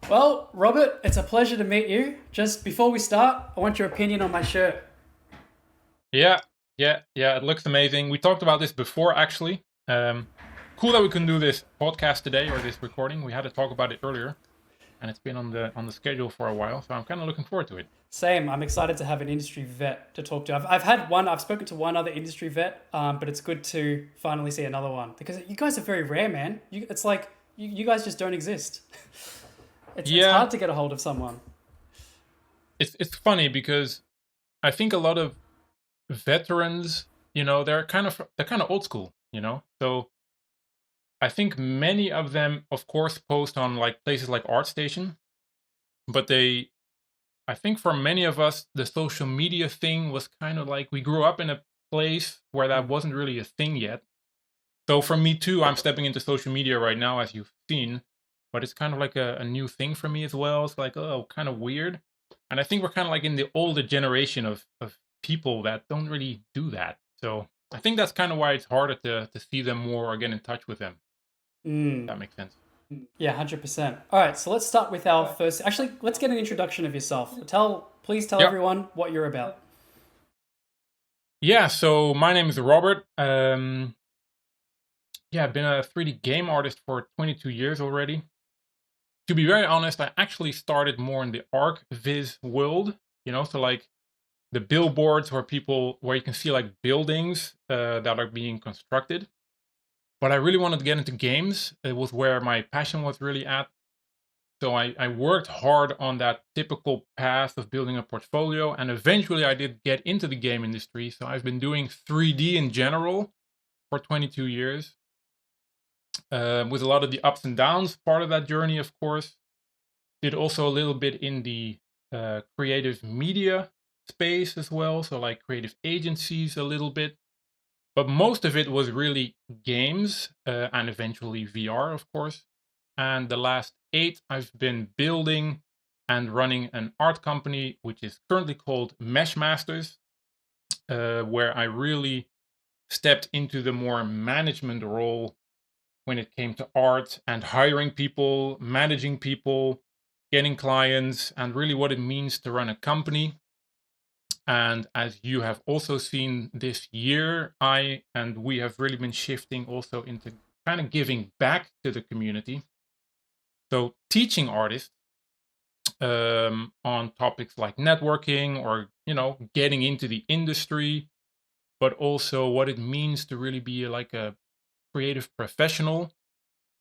Well, Robert, it's a pleasure to meet you. Just before we start, I want your opinion on my shirt. Yeah, yeah. It looks amazing. We talked about this before, actually. Um, cool that we can do this podcast today or this recording. We had to talk about it earlier, and it's been on the schedule for a while, so I'm kind of looking forward to it. Same, I'm excited to have an industry vet to talk to. I've spoken to one other industry vet, but it's good to finally see another one because you guys are very rare, man. It's like you guys just don't exist. It's Yeah, hard to get a hold of someone. it's funny because I think a lot of veterans, they're kind of old school, So I think many of them, of course, post on like places like ArtStation, but I think for many of us, the social media thing was kind of like we grew up in a place where that Mm. wasn't really a thing yet. So for me too, I'm stepping into social media right now, as you've seen, but it's kind of like a new thing for me as well. It's like, oh, kind of weird. And I think we're kind of like in the older generation of people that don't really do that. So I think that's kind of why it's harder to see them more or get in touch with them. If Mm. that makes sense. Yeah, 100%. All right, so let's start with our first. Actually, let's get an introduction of yourself. Please tell Yeah. everyone what you're about. Yeah. So my name is Robert. Yeah, I've been a 3D game artist for 22 years already. To be very honest, I actually started more in the arc viz world, so like the billboards where you can see like buildings that are being constructed. But I really wanted to get into games. It was where my passion was really at. So I worked hard on that typical path of building a portfolio, and eventually I did get into the game industry. So I've been doing 3D in general for 22 years, with a lot of the ups and downs. Part of that journey, of course. Did also a little bit in the creative media space as well, so like creative agencies a little bit. But most of it was really games and eventually VR, of course. And the last 8, I've been building and running an art company, which is currently called Mesh Masters, where I really stepped into the more management role when it came to art and hiring people, managing people, getting clients, and really what it means to run a company. And as you have also seen this year, I and we have really been shifting also into kind of giving back to the community. So teaching artists on topics like networking or getting into the industry, but also what it means to really be like a creative professional.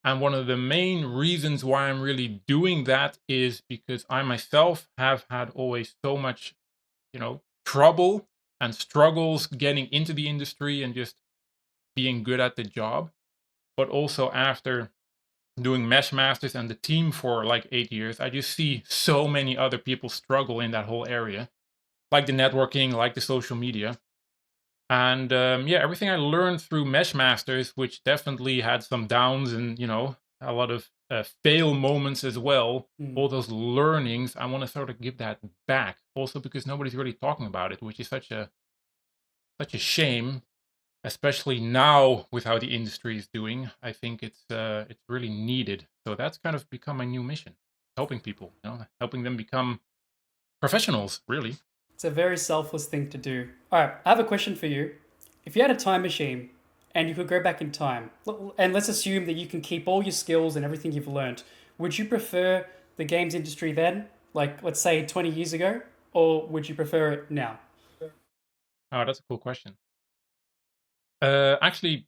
And one of the main reasons why I'm really doing that is because I myself have had always so much, trouble and struggles getting into the industry and just being good at the job. But also after doing Mesh Masters and the team for like 8 years, I just see so many other people struggle in that whole area, like the networking, like the social media. And yeah, everything I learned through Mesh Masters, which definitely had some downs and a lot of fail moments as well. Mm. All those learnings, I want to sort of give that back. Also because nobody's really talking about it, which is such a shame, especially now with how the industry is doing. I think it's really needed. So that's kind of become my new mission, helping people, helping them become professionals, really. It's a very selfless thing to do. All right, I have a question for you. If you had a time machine and you could go back in time, and let's assume that you can keep all your skills and everything you've learned, would you prefer the games industry then, like let's say 20 years ago, or would you prefer it now? Oh, that's a cool question. Uh, actually,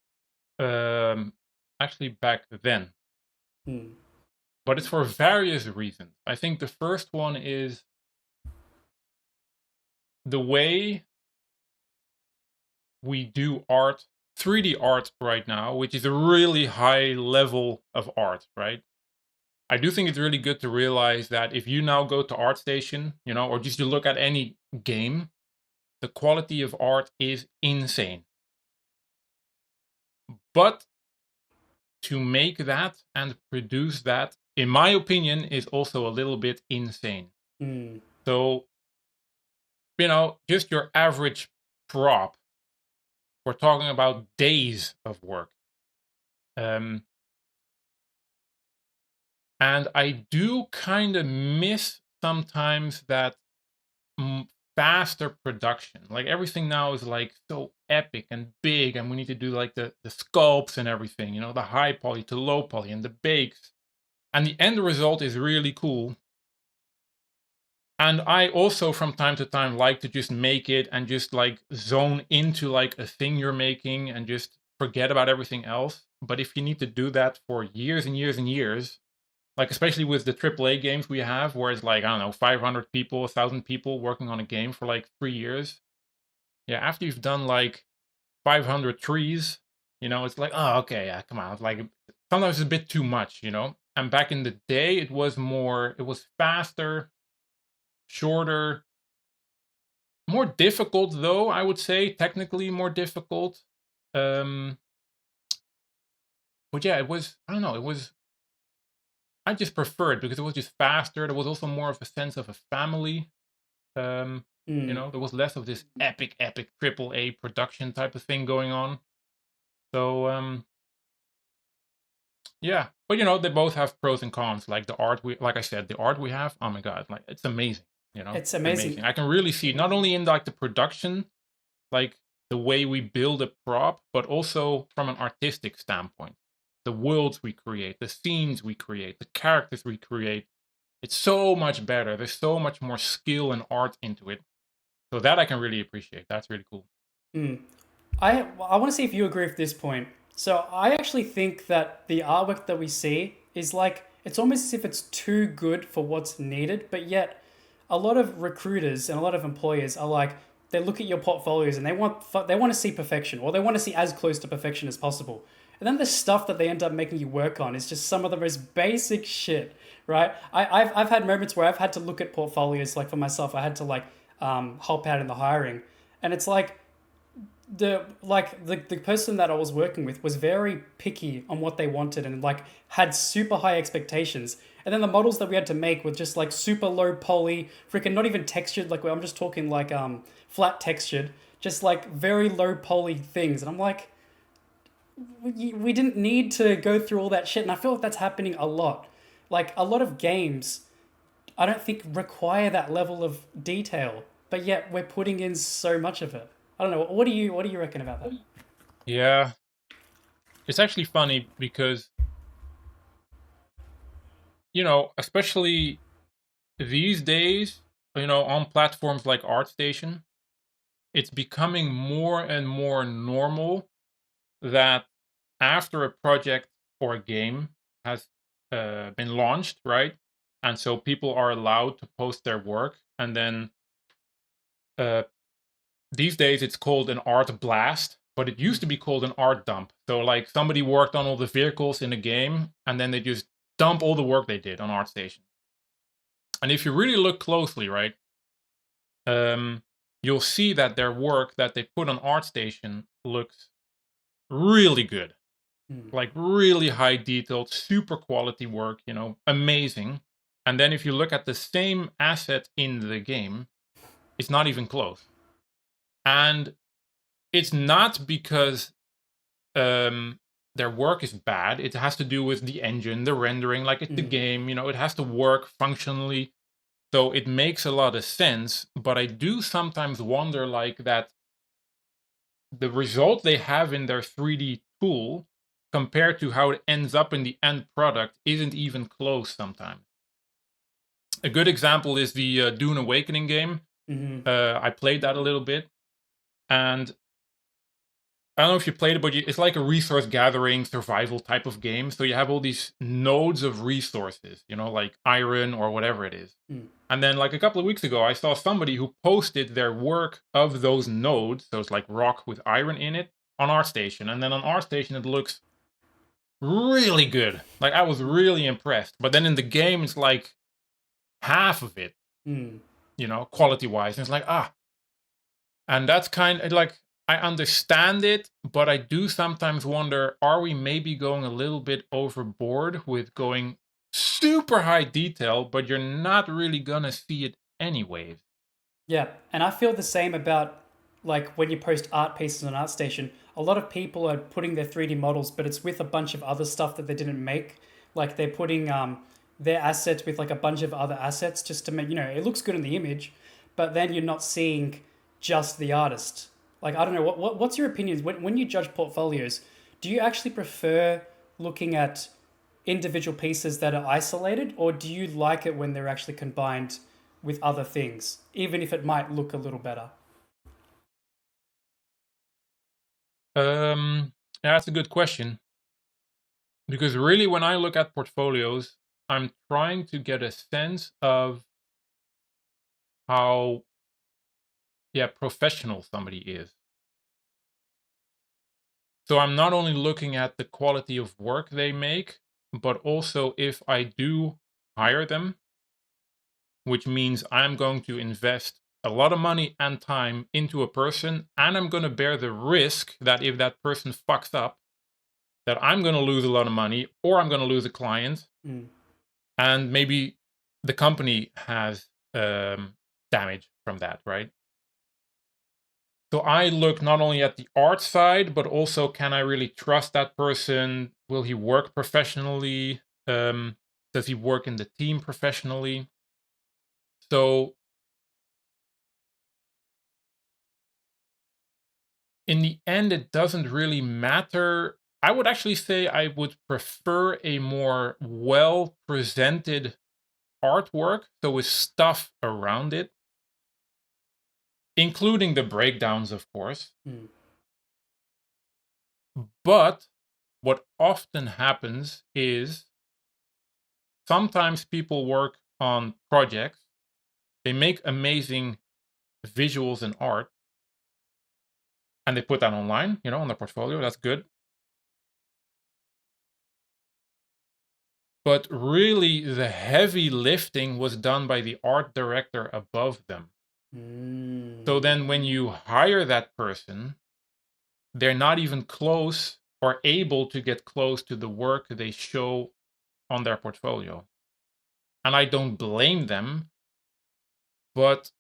um, actually back then, Hmm. but it's for various reasons. I think the first one is the way we do art, 3D art right now, which is a really high level of art, right? I do think it's really good to realize that if you now go to ArtStation, or just you look at any game, the quality of art is insane. But to make that and produce that, in my opinion, is also a little bit insane. Hmm. So, just your average prop, we're talking about days of work. Um, And I do kind of miss sometimes that mm, faster production. Like everything now is like so epic and big, and we need to do like the sculpts and everything, the high poly to low poly and the bakes. And the end result is really cool. And I also from time to time like to just make it and just like zone into like a thing you're making and just forget about everything else. But if you need to do that for years and years and years, like especially with the AAA games we have, where it's like, I don't know, 500 people, 1,000 people working on a game for like 3 years. Yeah, after you've done like 500 trees, it's like, oh, okay, yeah, come on. It's like sometimes it's a bit too much. And back in the day, it was faster, shorter, more difficult though, I would say, technically more difficult. Um, but yeah, I don't know, I just preferred because it was just faster. There was also more of a sense of a family. Um, Mm. there was less of this epic triple A production type of thing going on. So yeah, but they both have pros and cons. Like like I said, the art we have, oh my god, like it's amazing. It's It's amazing. amazing. I can really see it, not only in like the production, like the way we build a prop, but also from an artistic standpoint. The worlds we create, the scenes we create, the characters we create. It's so much better. There's so much more skill and art into it. So that I can really appreciate. That's really cool. Mm. I want to see if you agree with this point. So I actually think that the artwork that we see is like it's almost as if it's too good for what's needed, but yet a lot of recruiters and a lot of employers are like they look at your portfolios and they want to see perfection or they want to see as close to perfection as possible. And then the stuff that they end up making you work on is just some of the most basic shit, right? I've had moments where I've had to look at portfolios like for myself. I had to like help out in the hiring, and it's like the person that I was working with was very picky on what they wanted and like had super high expectations. And then the models that we had to make were just like super low poly, freaking not even textured. Like I'm just talking like flat textured, just like very low poly things. And I'm like, we didn't need to go through all that shit. And I feel like that's happening a lot. Like a lot of games, I don't think require that level of detail, but yet we're putting in so much of it. I don't know. What do you reckon about that? Yeah, it's actually funny because especially these days, on platforms like ArtStation, it's becoming more and more normal that after a project or a game has been launched, right? And so people are allowed to post their work, and then uh, these days it's called an art blast, but it used to be called an art dump. So like somebody worked on all the vehicles in the game, and then they just dump all the work they did on ArtStation. And if you really look closely, right, um, you'll see that their work that they put on ArtStation looks really good, Mm. like really high detailed, super quality work, amazing. And then if you look at the same asset in the game, it's not even close. And it's not because um, their work is bad. It has to do with the engine, the rendering, like it's the Mm. game, it has to work functionally. So it makes a lot of sense. But I do sometimes wonder like that the result they have in their 3D tool compared to how it ends up in the end product isn't even close sometimes. A good example is the Dune Awakening game. Mm-hmm. I played that a little bit, and I don't know if you played it, but it's like a resource gathering survival type of game. So you have all these nodes of resources, like iron or whatever it is. Mm. And then, like a couple of weeks ago, I saw somebody who posted their work of those nodes. So it's like rock with iron in it on ArtStation. And then on ArtStation, it looks really good. Like I was really impressed. But then in the game, it's like half of it, Mm. quality wise. And it's like, and that's kind of like, I understand it, but I do sometimes wonder, are we maybe going a little bit overboard with going super high detail, but you're not really gonna see it anyways? Yeah, and I feel the same about like when you post art pieces on ArtStation. A lot of people are putting their 3D models, but it's with a bunch of other stuff that they didn't make. Like they're putting their assets with like a bunch of other assets just to make, it looks good in the image, but then you're not seeing just the artist. Like, I don't know, what's your opinions when you judge portfolios? Do you actually prefer looking at individual pieces that are isolated, or do you like it when they're actually combined with other things, even if it might look a little better? Yeah, that's a good question. Because really, when I look at portfolios, I'm trying to get a sense of how, yeah, professional somebody is. So I'm not only looking at the quality of work they make, but also if I do hire them, which means I'm going to invest a lot of money and time into a person, and I'm going to bear the risk that if that person fucks up, that I'm going to lose a lot of money or I'm going to lose a client, Mm. and maybe the company has damage from that, right? So I look not only at the art side, but also can I really trust that person? Will he work professionally? Does he work in the team professionally? So in the end, it doesn't really matter. I would actually say I would prefer a more well presented artwork, so with stuff around it, including the breakdowns, of course. Mm. But what often happens is sometimes people work on projects, they make amazing visuals and art, and they put that online, on their portfolio. That's good. But really, the heavy lifting was done by the art director above them. So Mm. then when you hire that person, they're not even close or able to get close to the work they show on their portfolio. And I don't blame them, but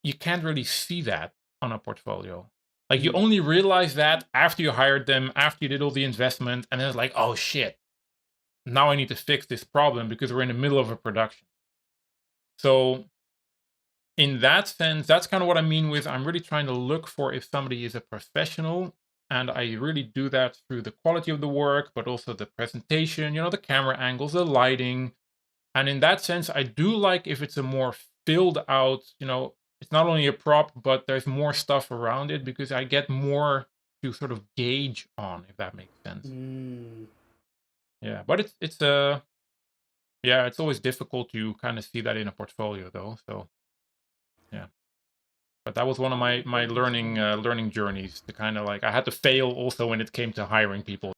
you can't really see that on a portfolio. Like you Mm. only realize that after you hired them, after you did all the investment, and then it's like, oh shit, now I need to fix this problem because we're in the middle of a production. So in that sense, that's kind of what I mean with I'm really trying to look for if somebody is a professional. And I really do that through the quality of the work, but also the presentation, the camera angles, the lighting. And in that sense, I do like if it's a more filled out, it's not only a prop, but there's more stuff around it because I get more to sort of gauge on, if that makes sense. Mm. Yeah. But yeah, it's always difficult to kind of see that in a portfolio though. So yeah. But that was one of my learning journeys to kind of like I had to fail also when it came to hiring people.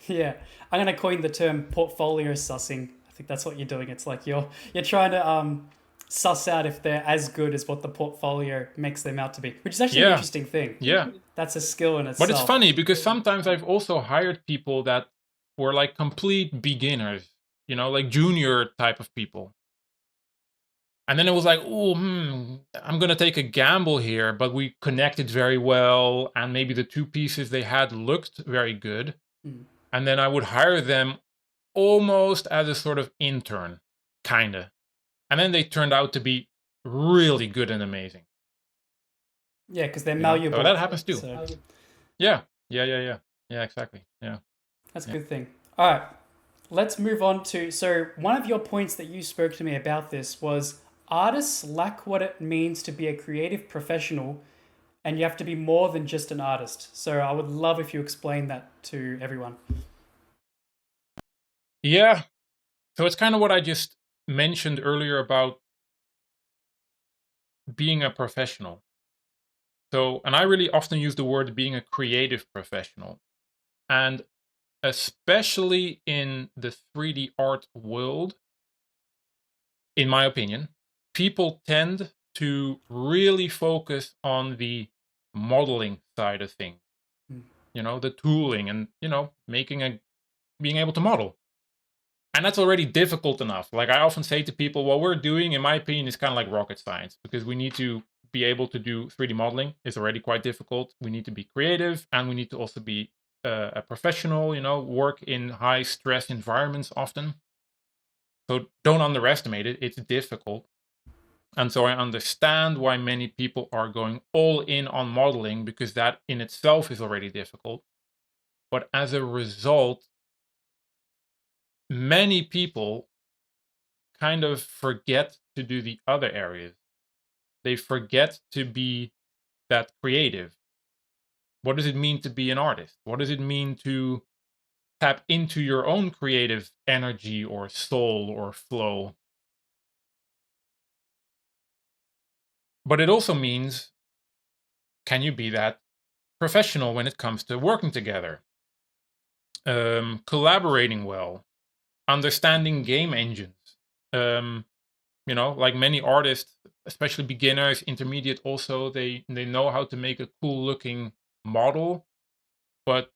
Yeah, I'm gonna coin the term portfolio sussing. I think that's what you're doing. It's like you're trying to suss out if they're as good as what the portfolio makes them out to be, which is actually an Yeah, interesting thing. yeah. That's a skill in But it's itself. funny because sometimes I've also hired people that were like complete beginners, like junior type of people. And then it was like, oh, I'm gonna take a gamble here, but we connected very well, and maybe the two pieces they had looked very good. Mm. And then I would hire them almost as a sort of intern, kinda. And then they turned out to be really good and amazing. Yeah, because they're So malleable. that happens too. So Yeah. Yeah, exactly. Yeah. that's a Yeah. good thing. All right, let's move on to. So one of your points that you spoke to me about this was artists lack what it means to be a creative professional, and you have to be more than just an artist. So I would love if you explain that to everyone. Yeah. So it's kind of what I just mentioned earlier about being a professional. So, and I really often use the word being a creative professional. And especially in the 3D art world, in my opinion, people tend to really focus on the modeling side of things, Mm. the tooling and, being able to model. And that's already difficult enough. Like I often say to people, what we're doing, in my opinion, is kind of like rocket science because we need to be able to do 3D modeling. It's already quite difficult. We need to be creative and we need to also be a professional, work in high stress environments often. So don't underestimate it. It's difficult. And so I understand why many people are going all in on modeling, because that in itself is already difficult. But as a result, many people kind of forget to do the other areas. They forget to be that creative. What does it mean to be an artist? What does it mean to tap into your own creative energy or soul or flow? But it also means, can you be that professional when it comes to working together, collaborating well, understanding game engines? Um, like many artists, especially beginners, intermediate, also they know how to make a cool looking model, but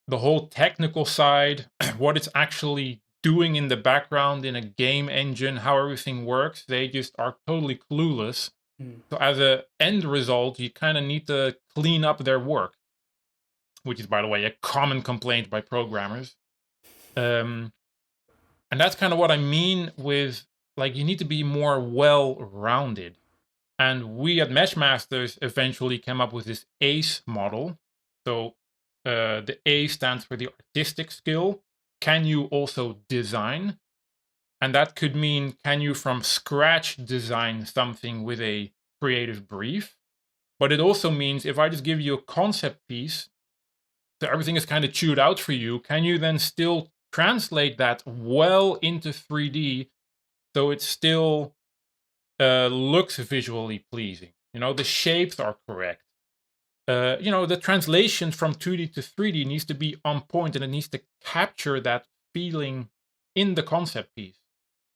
the whole technical side, what it's actually doing in the background in a game engine, how everything works, they just are totally clueless. Mm. So as a end result, you kind of need to clean up their work, which is, by the way, a common complaint by programmers. Um, and that's kind of what I mean with, like, you need to be more well-rounded. And we at Meshmasters eventually came up with this ACE model. So the A stands for the artistic skill. Can you also design? And that could mean, can you from scratch design something with a creative brief? But it also means, if I just give you a concept piece, so everything is kind of chewed out for you, can you then still translate that well into 3D so it still looks visually pleasing? The shapes are correct. The translation from 2D to 3D needs to be on point, and it needs to capture that feeling in the concept piece.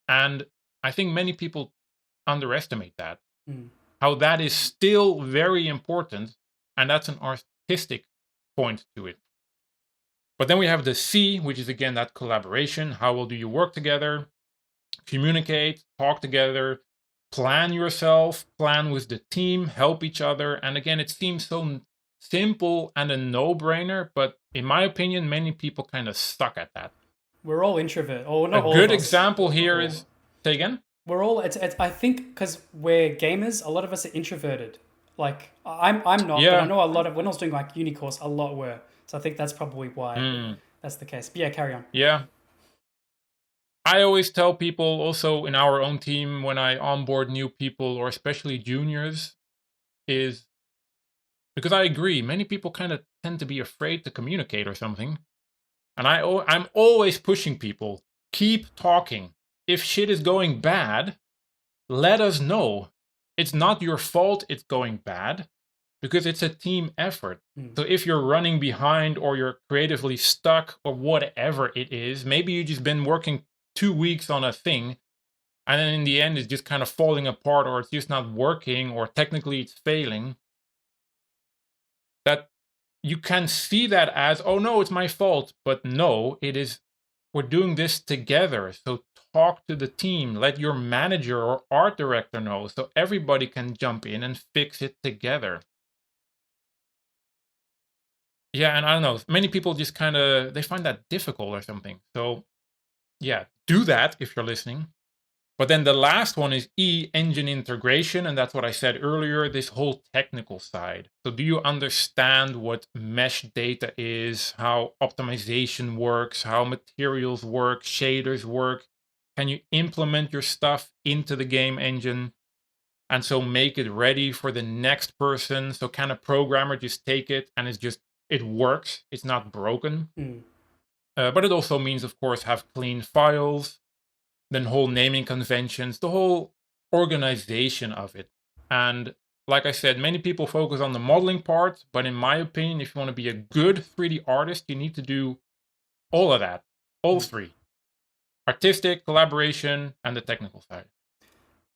And I think many people underestimate that, how that is still very important, and that's an artistic point to it. But then we have the C, which is again that collaboration. How well do you work together, communicate, talk together, plan yourself, plan with the team, help each other? And again, it seems so simple and a no-brainer, but in my opinion, many people kind of suck at that. We're all introvert, or A not all of good us. example here is, say again? We're all. It's I think because we're gamers, a lot of us are introverted. Like I'm not, but I Yeah. know a lot of when I was doing like uni course, a lot were. So I think that's probably why Mm, that's the case. But yeah, carry on. yeah. I always tell people also in our own team, when I onboard new people, or especially juniors, is because I agree, many people kind of tend to be afraid to communicate or something. And I'm always pushing people, keep talking. If shit is going bad, let us know. It's not your fault it's going bad, because it's a team effort. So if you're running behind, or you're creatively stuck, or whatever it is, maybe you've just been working 2 weeks on a thing, and then in the end it's just kind of falling apart, or it's just not working, or technically it's failing. That you can see that as, oh no, it's my fault. But no, it is, we're doing this together. So talk to the team, let your manager or art director know, so everybody can jump in and fix it together. Yeah, and I don't know, many people just kind of, they find that difficult or something. So yeah, do that if you're listening. But then the last one is E, engine integration. And that's what I said earlier, this whole technical side. So do you understand what mesh data is, how optimization works, how materials work, shaders work? Can you implement your stuff into the game engine, and so make it ready for the next person? So can a programmer just take it and it works, it's not broken? But it also means, of course, have clean files, then whole naming conventions, the whole organization of it. And like I said, many people focus on the modeling part, but in my opinion, if you want to be a good 3D artist, you need to do all of that, all three: artistic, collaboration, and the technical side.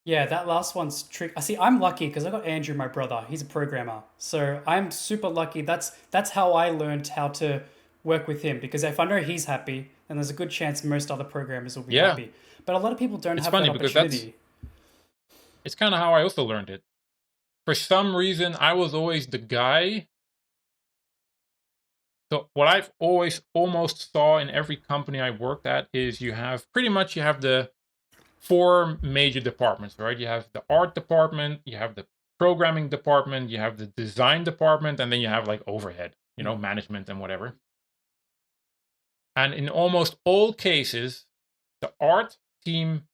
Yeah, that last one's trick. I see. I'm lucky because I got Andrew, my brother. He's a programmer, so I'm super lucky. That's how I learned how to work with him. Because if I know he's happy, then there's a good chance most other programmers will be Yeah, happy. But a lot of people don't it's have that funny because opportunity. it's kind of how I also learned it. For some reason, I was always the guy. So what I've always almost saw in every company I worked at is you have the four major departments, right? You have the art department, you have the programming department, you have the design department, and then you have like overhead, Mm. management and whatever. And in almost all cases, the art team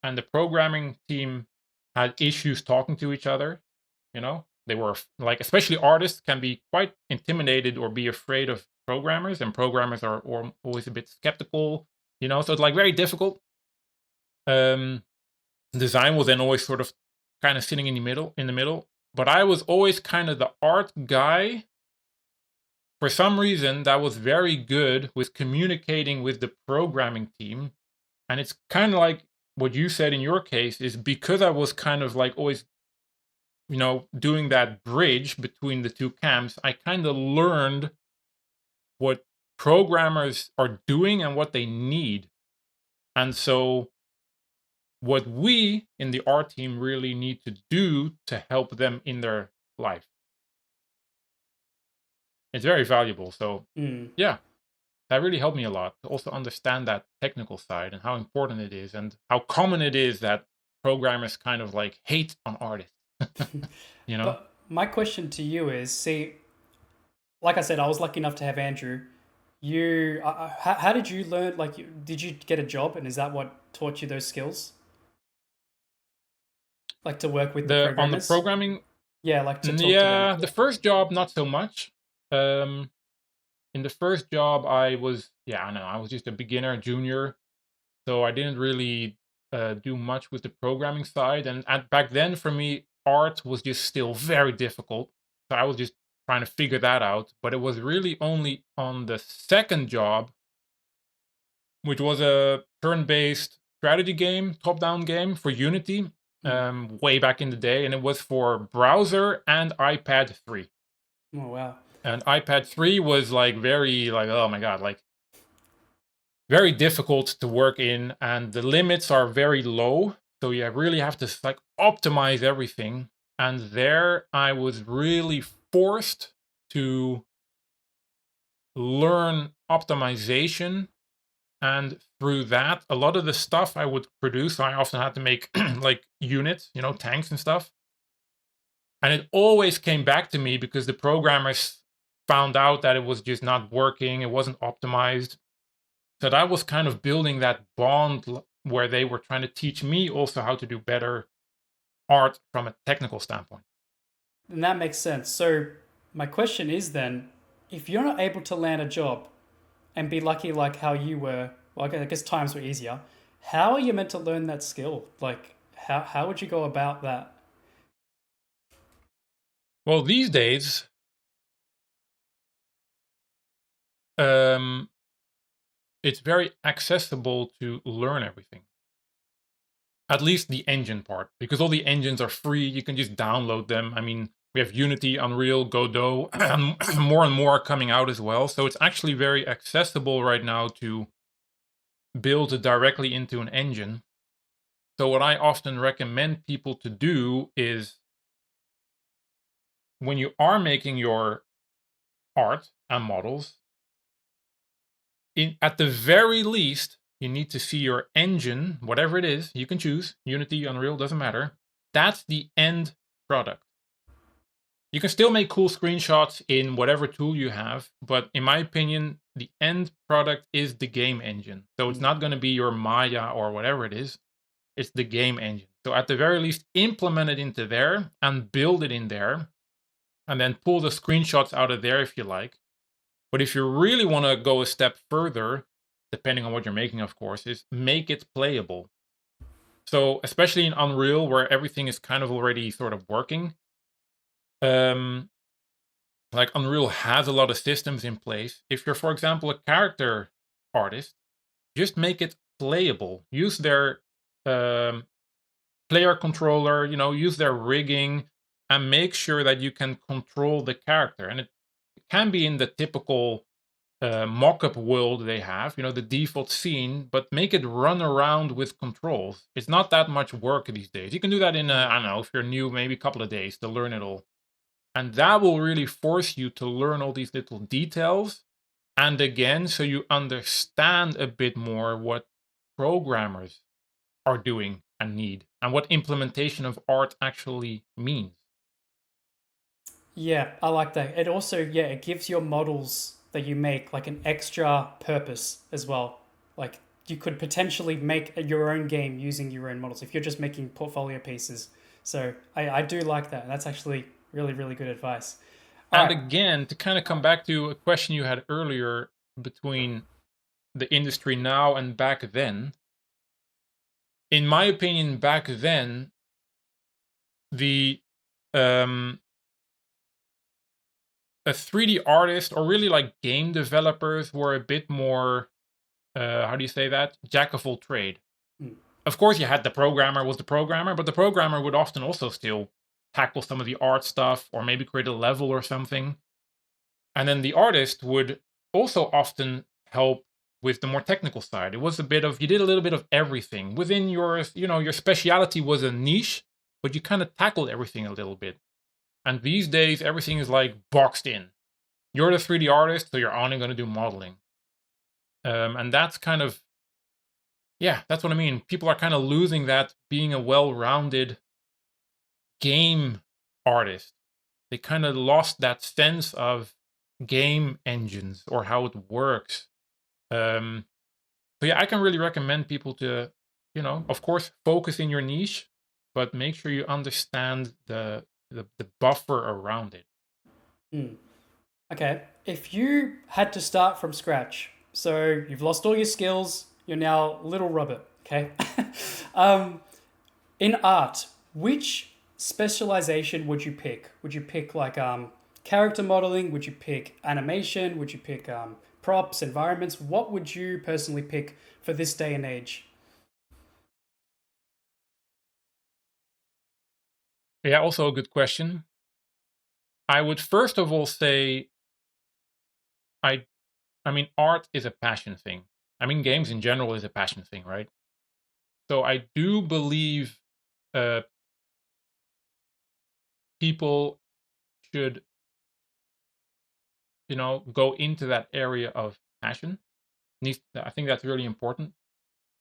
and the programming team had issues talking to each other. They were like, especially artists can be quite intimidated or be afraid of programmers, and programmers are always a bit skeptical. So it's like very difficult. Um, Design was then always sort of kind of sitting in the middle. But I was always kind of the art guy. For some reason, that was very good with communicating with the programming team. And it's kind of like what you said in your case is because I was kind of like always, doing that bridge between the two camps, I kind of learned what programmers are doing and what they need. And so what we in the art team really need to do to help them in their life. It's very valuable. So, Mm. yeah, that really helped me a lot to also understand that technical side and how important it is and how common it is that programmers kind of like hate on artists, you know? But my question to you is, see, like I said, I was lucky enough to have Andrew. How did you learn? Like, did you get a job, and is that what taught you those skills? Like to work with the On the programmers? programming, Yeah, like to talk to them. yeah, the first job, not so much. Um, in the first job, I don't know, I was just a beginner, junior. So I didn't really do much with the programming side. And back then, for me, art was just still very difficult. So I was just trying to figure that out. But it was really only on the second job, which was a turn-based strategy game, top-down game for Unity, Mm. way back in the day, and it was for browser and iPad 3. Oh wow. And iPad 3 was like very like, oh my god, like very difficult to work in, and the limits are very low. So you really have to like optimize everything. And there I was really forced to learn optimization. And through that, a lot of the stuff I would produce, I often had to make like units, tanks and stuff. And it always came back to me because the programmers found out that it was just not working, it wasn't optimized. So that was kind of building that bond where they were trying to teach me also how to do better art from a technical standpoint. And that makes sense. So my question is then, if you're not able to land a job and be lucky like how you were, well, I guess times were easier. How are you meant to learn that skill? Like, how would you go about that? Well, these days, um, it's very accessible to learn everything. At least the engine part, because all the engines are free. You can just download them. I mean, we have Unity, Unreal, Godot, and more coming out as well. So it's actually very accessible right now to build directly into an engine. So what I often recommend people to do is when you are making your art and models, at the very least, you need to see your engine, whatever it is, you can choose, Unity, Unreal, doesn't matter. That's the end product. You can still make cool screenshots in whatever tool you have, but in my opinion, the end product is the game engine. So it's Mm. not going to be your Maya or whatever it is. It's the game engine. So at the very least, implement it into there and build it in there, and then pull the screenshots out of there if you like. But if you really want to go a step further, depending on what you're making, of course, is make it playable. So especially in Unreal, where everything is kind of already sort of working, um, like Unreal has a lot of systems in place. If you're, for example, a character artist, just make it playable. Use their um, player controller, use their rigging, and make sure that you can control the character. And it can be in the typical mock-up world they have, the default scene, but make it run around with controls. It's not that much work these days. You can do that in, I don't know, if you're new, maybe a couple of days to learn it all. And that will really force you to learn all these little details And again, so you understand a bit more what programmers are doing and need, and what implementation of art actually means. Yeah, I like that. It also, yeah, it gives your models that you make like an extra purpose as well. Like you could potentially make your own game using your own models if you're just making portfolio pieces. So I do like that. That's actually really, really good advice. All And right. again, to kind of come back to a question you had earlier between the industry now and back then, in my opinion, back then, the um, a 3D artist or really like game developers were a bit more, how do you say that? Jack of all trade. Mm. Of course, you had the programmer was the programmer, but the programmer would often also still tackle some of the art stuff or maybe create a level or something. And then the artist would also often help with the more technical side. It was a bit of you did a little bit of everything within your your speciality was a niche, but you kind of tackled everything a little bit. And these days, everything is like boxed in. You're the 3D artist, so you're only going to do modeling. And that's kind of yeah, that's what I mean. People are kind of losing that being a well-rounded game artist. They kind of lost that sense of game engines or how it works. Um, so yeah, I can really recommend people to, of course, focus in your niche, but make sure you understand the buffer around it. Mm. Okay. If you had to start from scratch, so you've lost all your skills, you're now little Robert. Okay. um, in art, which specialization would you pick? Would you pick like character modeling? Would you pick animation? Would you pick props, environments? What would you personally pick for this day and age? Yeah, also a good question. I would first of all say I I mean art is a passion thing. I mean games in general is a passion thing, right? So I do believe uh, people should go into that area of passion. I think that's really important.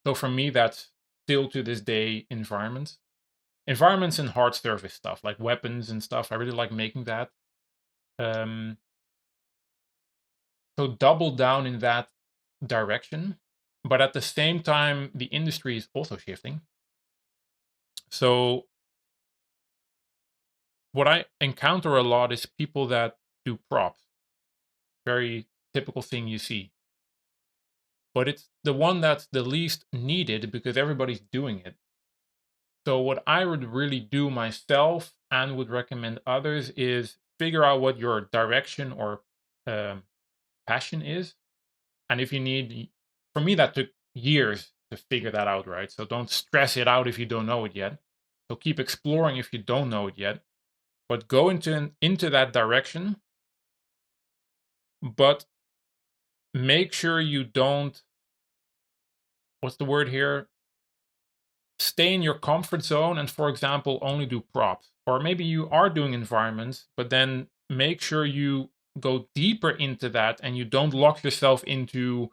So for me, that's still to this day environments and hard surface stuff like weapons and stuff. I really like making that. Um, so double down in that direction, but at the same time, the industry is also shifting. So what I encounter a lot is people that do props. Very typical thing you see, but it's the one that's the least needed because everybody's doing it. So what I would really do myself and would recommend others is figure out what your direction or um, passion is, and if you need, for me that took years to figure that out, right? So don't stress it out if you don't know it yet. So keep exploring if you don't know it yet, but go into that direction, but make sure you don't, what's the word here, stay in your comfort zone and, for example, only do props. Or maybe you are doing environments, but then make sure you go deeper into that and you don't lock yourself into,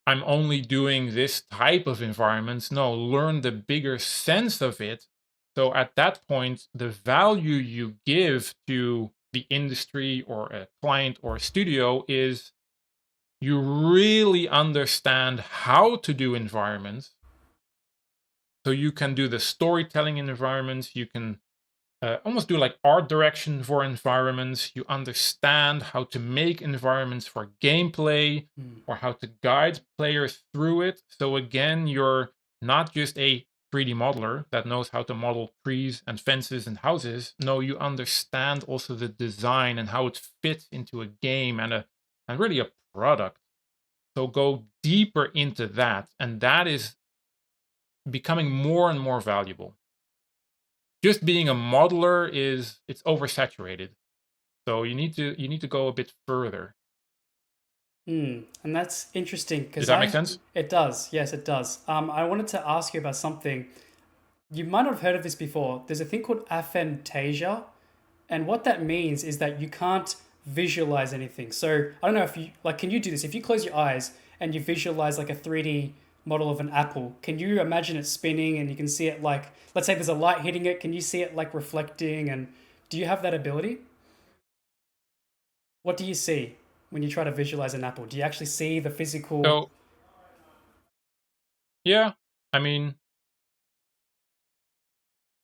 I'm only doing this type of environments. No, learn the bigger sense of it. So at that point, the value you give to the industry or a client or a studio is you really understand how to do environments, so you can do the storytelling in environments. You can almost do like art direction for environments. You understand how to make environments for gameplay Mm. or how to guide players through it. So again, you're not just a 3D modeler that knows how to model trees and fences and houses. No, you understand also the design and how it fits into a game and really a product. So go deeper into that, and that is becoming more and more valuable. Just being a modeler is it's oversaturated. So you need to go a bit further. Mm. And that's interesting Did because that make sense? it does. Yes, it does. I wanted to ask you about something. You might not have heard of this before. There's a thing called aphantasia. And what that means is that you can't visualize anything. So I don't know if you like, can you do this? If you close your eyes and you visualize like a 3D model of an apple, can you imagine it spinning and you can see it like, let's say there's a light hitting it, can you see it like reflecting? And do you have that ability? What do you see when you try to visualize an apple? Do you actually see the physical? So yeah, I mean,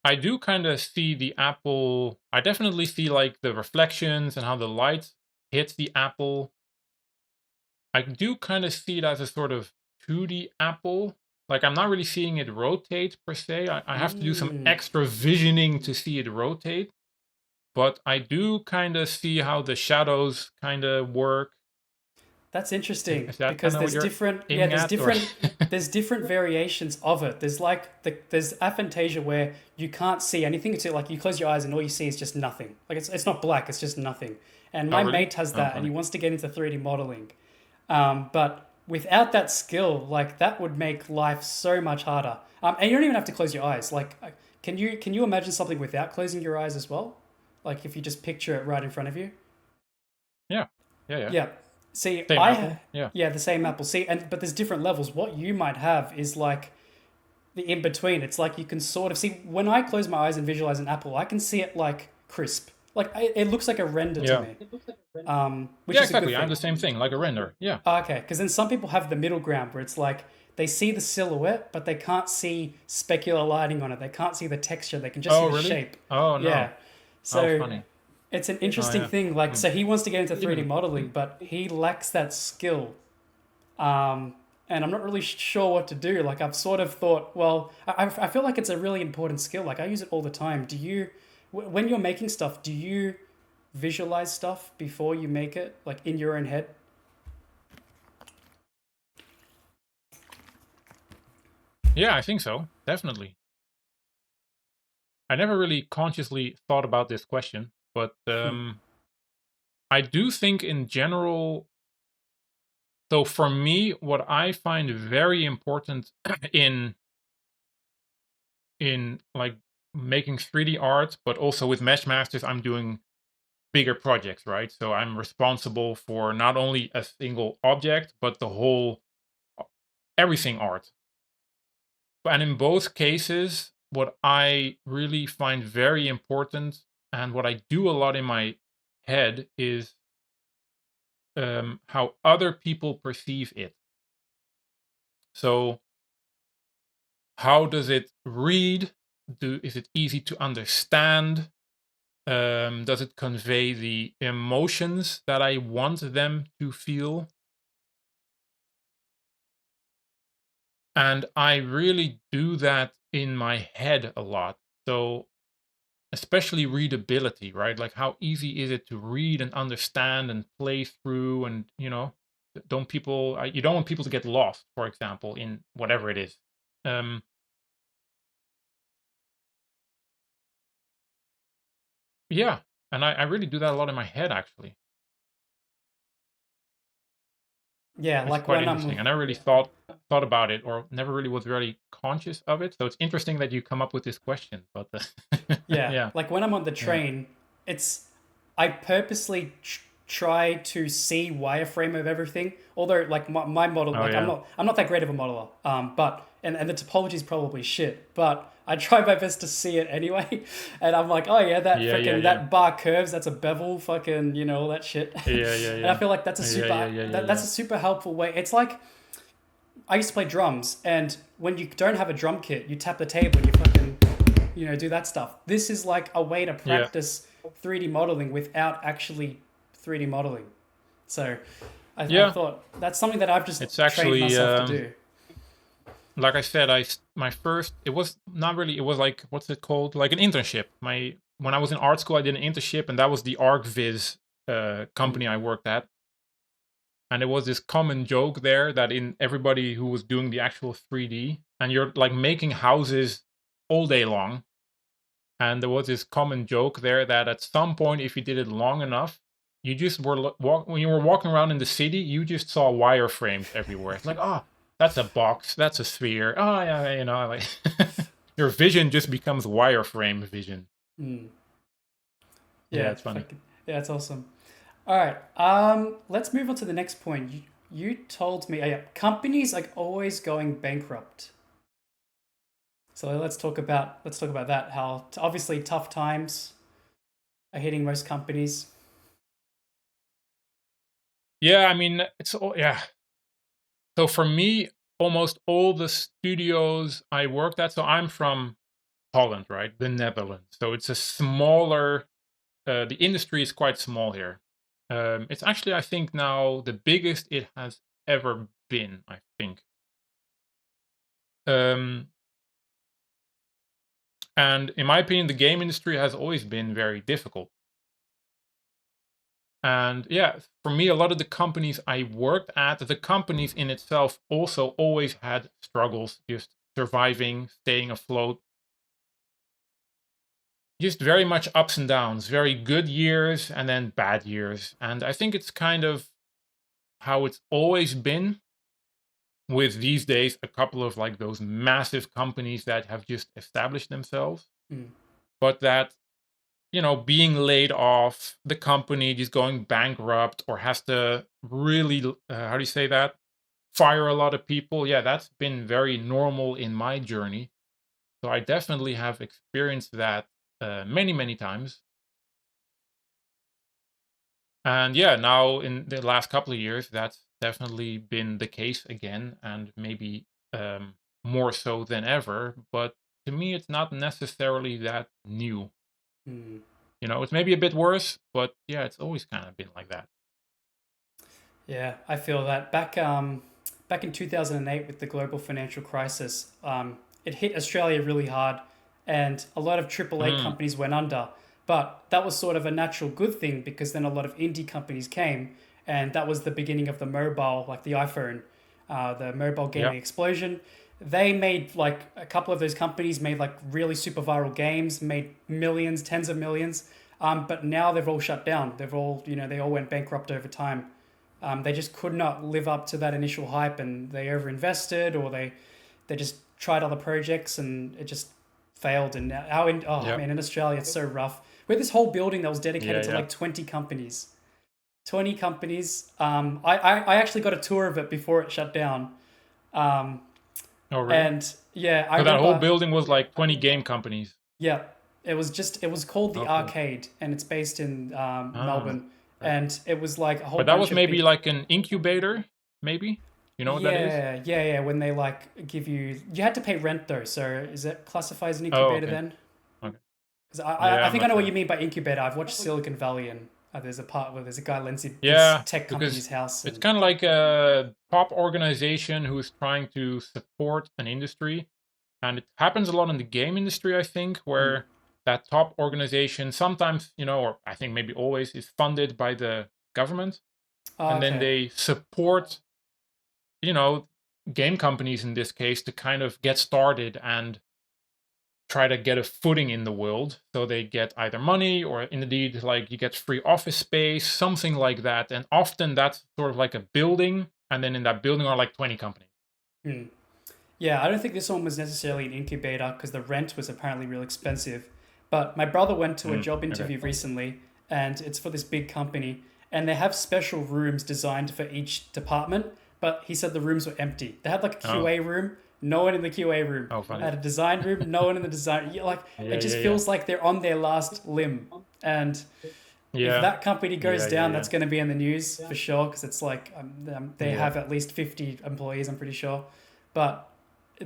I do kind of see the apple. I definitely see like the reflections and how the light hits the apple. I do kind of see it as a sort of 2D apple. Like I'm not really seeing it rotate per se. I have to do some Mm, extra visioning to see it rotate. But I do kind of see how the shadows kind of work. that's interesting Is that kind because of what there's you're different, yeah, aiming at, or? there's different variations of it. There's like there's aphantasia where you can't see anything. It's like you close your eyes and all you see is just nothing. Like it's not black, it's just nothing. And Oh, my really? mate has Oh, that and he funny. wants to get into 3D modeling. But without that skill, like that would make life so much harder. And you don't even have to close your eyes. Like, can you imagine something without closing your eyes as well? Like if you just picture it right in front of you. Yeah. Yeah, yeah. Yeah. See, Same apple. Yeah. yeah, the same apple. See, and but there's different levels. What you might have is like the in between. It's like you can sort of see when I close my eyes and visualize an apple, I can see it like crisp. Like it looks like a render to Yeah. me, which Yeah, is a good exactly. I have thing. the same thing, like a render. Yeah. Okay, because then some people have the middle ground where it's like they see the silhouette, but they can't see specular lighting on it. They can't see the texture. They can just see Oh, the really? shape. Oh, Yeah. no. Oh, So funny. it's an Oh, interesting yeah. thing. Like, Hmm. so he wants to get into 3D Even modeling, but he lacks that skill. And I'm not really sure what to do. Like, I've sort of thought, well, I feel like it's a really important skill. Like, I use it all the time. Do you, when you're making stuff, do you visualize stuff before you make it, like in your own head? yeah, I think so. Definitely. I never really consciously thought about this question, but Hmm. I do think in general. So for me, what I find very important in like making 3D art, but also with Mesh Masters, I'm doing bigger projects, right? So I'm responsible for not only a single object, but the whole everything art. And in both cases, what I really find very important and what I do a lot in my head is how other people perceive it. So how does it read? Is it easy to understand? Does it convey the emotions that I want them to feel? And I really do that in my head a lot. So, especially readability, right? Like, how easy is it to read and understand and play through? And, you don't want people to get lost, for example, in whatever it is. Um, yeah. And I really do that a lot in my head, actually. Yeah, It's like quite when interesting. I'm, I never really thought about it, or never really was really conscious of it. So it's interesting that you come up with this question. But yeah, yeah, like when I'm on the yeah, train, it's I purposely try to see wireframe of everything. Although, like my model, oh like yeah, I'm not that great of a modeler. But and the topology is probably shit. But I try my best to see it anyway. And I'm like, oh yeah, that yeah, yeah, freaking yeah, that bar curves. That's a bevel. Fucking all that shit. yeah, yeah, And I yeah, feel like yeah, yeah, yeah, yeah, that's yeah. a super helpful way. It's like I used to play drums, and when you don't have a drum kit, you tap the table and you fucking do that stuff. This is like a way to Yeah. practice 3D modeling without actually 3D modeling. So I Yeah, thought that's something that I've just it's trained actually myself to do. like I said, my first, it was not really, it was like, what's it called? Like an internship. When I was in art school, I did an internship, and that was the ArcViz company I worked at. And there was this common joke there that in everybody who was doing the actual 3D, and you're like making houses all day long. And there was this common joke there that at some point, if you did it long enough, you just when you were walking around in the city, you just saw wireframes everywhere. It's like, oh, that's a box, that's a sphere. Oh yeah, like your vision just becomes wireframe vision. Mm. Yeah, Yeah, it's funny. yeah, it's awesome. All right. Let's move on to the next point. You told me, yeah, companies are always going bankrupt. So let's talk about that. How obviously tough times are hitting most companies. Yeah, I mean, yeah. So for me, almost all the studios I worked at. So I'm from Holland, right? The Netherlands. So it's a smaller. The industry is quite small here. It's actually, I think, now the biggest it has ever been. I think. Um, and in my opinion, the game industry has always been very difficult. And yeah, for me, a lot of the companies I worked at, the companies in itself also always had struggles, just surviving, staying afloat, just very much ups and downs, very good years and then bad years. And I think it's kind of how it's always been with these days a couple of like those massive companies that have just established themselves, Mm. but that being laid off, the company just going bankrupt or has to really, how do you say that? Fire a lot of people. Yeah, that's been very normal in my journey. So I definitely have experienced that many, many times. And yeah, now in the last couple of years, that's definitely been the case again, and maybe um, more so than ever. But to me, it's not necessarily that new. Mm. It's maybe a bit worse, but yeah, it's always kind of been like that. Yeah, I feel that back in 2008 with the global financial crisis, it hit Australia really hard, and a lot of AAA Mm, companies went under. But that was sort of a natural good thing because then a lot of indie companies came, and that was the beginning of the mobile, like the iPhone, the mobile yeah. gaming explosion. They made like a couple of those companies made like really super viral games, made millions, tens of millions. But now they've all shut down. They've all, they all went bankrupt over time. They just could not live up to that initial hype, and they overinvested, or they just tried other projects, and it just failed. And oh Yeah. man, in Australia, it's so rough. We had this whole building that was Yeah. dedicated to Yeah. like 20 companies. 20 companies. I actually got a tour of it before it shut down. Um, Oh, really? and yeah, I So that whole remember. building was like 20 game companies. Yeah, it was called the Okay. Arcade, and it's based in Ah, Melbourne, okay. and it was like a whole But that bunch was of maybe big. like an incubator, maybe? You know what that is? Yeah. When they like give you had to pay rent though. So is it classified as an Oh, incubator okay. then? Okay. Because Yeah, I I'm think I not know what sure. you mean by incubator. I've watched Silicon Valley, and there's a part where there's a guy lends this Yeah, tech because company's house, it's and kind of like a top organization who is trying to support an industry. And it happens a lot in the game industry, I think, mm. where that top organization sometimes, or I think maybe always, is funded by the government. Oh, And then okay, they support, you know, game companies in this case to kind of get started and try to get a footing in the world. So they get either money or indeed like you get free office space, something like that. And often that's sort of like a building. And then in that building are like 20 companies. mm. Yeah, I don't think this one was necessarily an incubator because the rent was apparently real expensive. But my brother went to a Mm, job okay. interview recently, and it's for this big company, and they have special rooms designed for each department. But he said the rooms were empty. They had like a Oh, QA room, no one in the QA room. oh, funny. Had a design room, no one in the design. Like it Yeah, just yeah, yeah. feels like they're on their last limb. And if Yeah, that company goes yeah, yeah, down, yeah. that's going to be in the news for sure because it's like they Yeah. have at least 50 employees, I'm pretty sure. But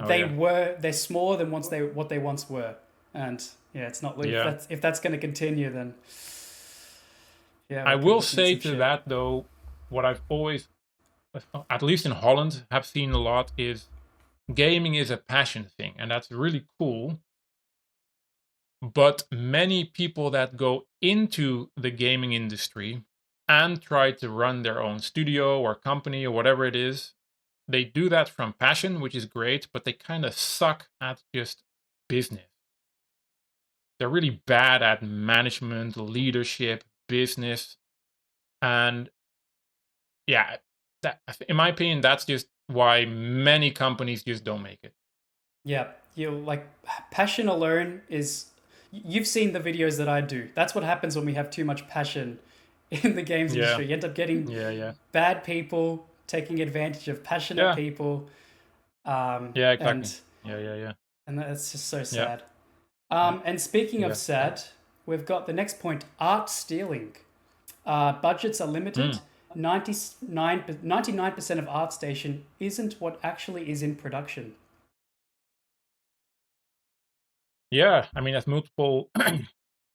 Oh, yeah. they're smaller than what they once were, and yeah, it's not Yeah. if that's going to continue, then yeah, I we'll be will looking at say some to shit. that though, what I've always, at least in Holland, have seen a lot is gaming is a passion thing, and that's really cool. But many people that go into the gaming industry and try to run their own studio or company or whatever it is, they do that from passion, which is great, but they kind of suck at just business. They're really bad at management, leadership, business, and yeah, in my opinion, that's just why many companies just don't make it. Yeah, you like passion alone is. You've seen the videos that I do. That's what happens when we have too much passion in the games Yeah. industry. You end up getting Yeah. Yeah. bad people taking advantage of passionate Yeah. people, Yeah. and Exactly. Yeah. Yeah. Yeah. that's just so Yeah. sad. Yeah. And speaking of Yeah. Yeah. sad, we've got the next point: art stealing. Budgets are limited. Mm. 99% of ArtStation isn't what actually is in production. Yeah. I mean, that's multiple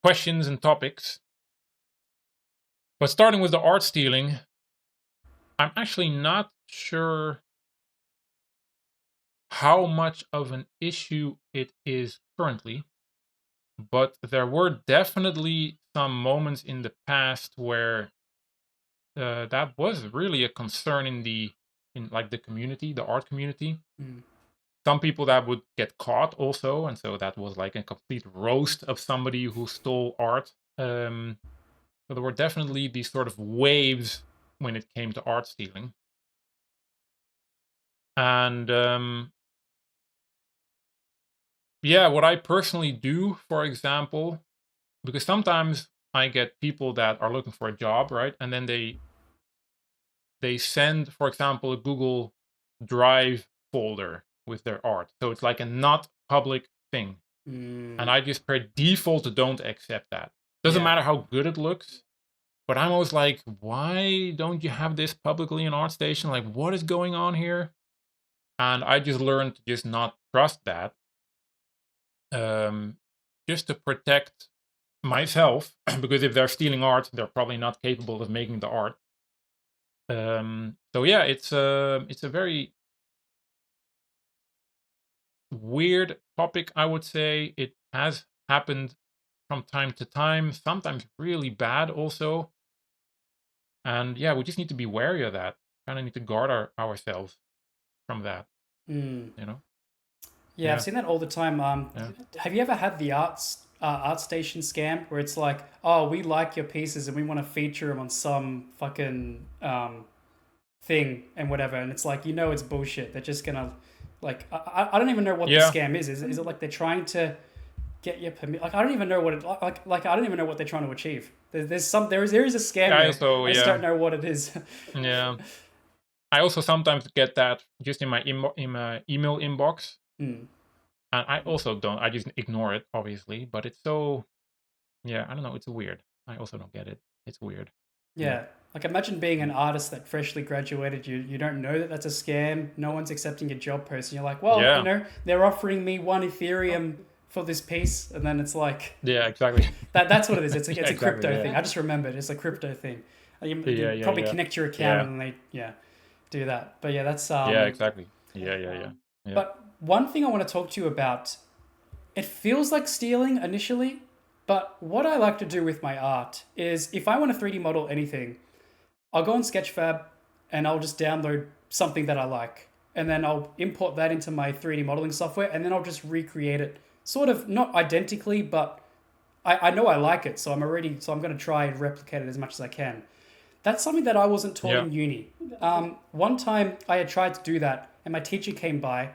questions and topics. But starting with the art stealing, I'm actually not sure how much of an issue it is currently, but there were definitely some moments in the past where that was really a concern in like the community, the art community. Mm. Some people that would get caught also, and so that was like a complete roast of somebody who stole art. So there were definitely these sort of waves when it came to art stealing, and yeah, what I personally do, for example, because sometimes I get people that are looking for a job, right? And then they send, for example, a Google Drive folder with their art. So it's like a not public thing. And Mm. I just per default don't accept that. Doesn't Yeah. matter how good it looks. But I'm always like, why don't you have this publicly in ArtStation? Like, what is going on here? And I just learned to just not trust that. Um, just to protect myself, because if they're stealing art, they're probably not capable of making the art. So yeah, it's a very weird topic, I would say. It has happened from time to time, sometimes really bad also. And yeah, we just need to be wary of that. Kind of need to guard ourselves from that, Mm. you know? Yeah, I've Yeah, seen that all the time. yeah. Have you ever had the ArtStation scam where it's like, oh, we like your pieces and we want to feature them on some fucking thing and whatever, and it's like, it's bullshit. They're just gonna like I don't even know what the Yeah, scam is. Is it like they're trying to get your permit? Like I don't even know what it like I don't even know what they're trying to achieve. There is a scam I there. also, I just don't yeah, know what it is. yeah. I also sometimes get that just in my email inbox. Hmm. And I also don't, I just ignore it, obviously. But it's so, yeah, I don't know. It's weird. I also don't get it. It's weird. Yeah. Yeah. Like imagine being an artist that freshly graduated. You don't know that that's a scam. No one's accepting your job post, and you're like, well, Yeah. they're offering me 1 Ethereum for this piece, and then it's like Yeah, exactly. that's what it is. It's Yeah, it's a exactly. crypto Yeah. thing. I just remembered it's a crypto thing. You Yeah, yeah, probably yeah. connect your account Yeah. and they do that. But yeah, that's Yeah, exactly. Yeah, yeah, yeah. Yeah. But one thing I want to talk to you about, it feels like stealing initially, but what I like to do with my art is if I want to 3D model anything, I'll go on Sketchfab and I'll just download something that I like. And then I'll import that into my 3D modeling software and then I'll just recreate it. Sort of not identically, but I know I like it. So I'm going to try and replicate it as much as I can. That's something that I wasn't taught Yeah. in uni. One time I had tried to do that and my teacher came by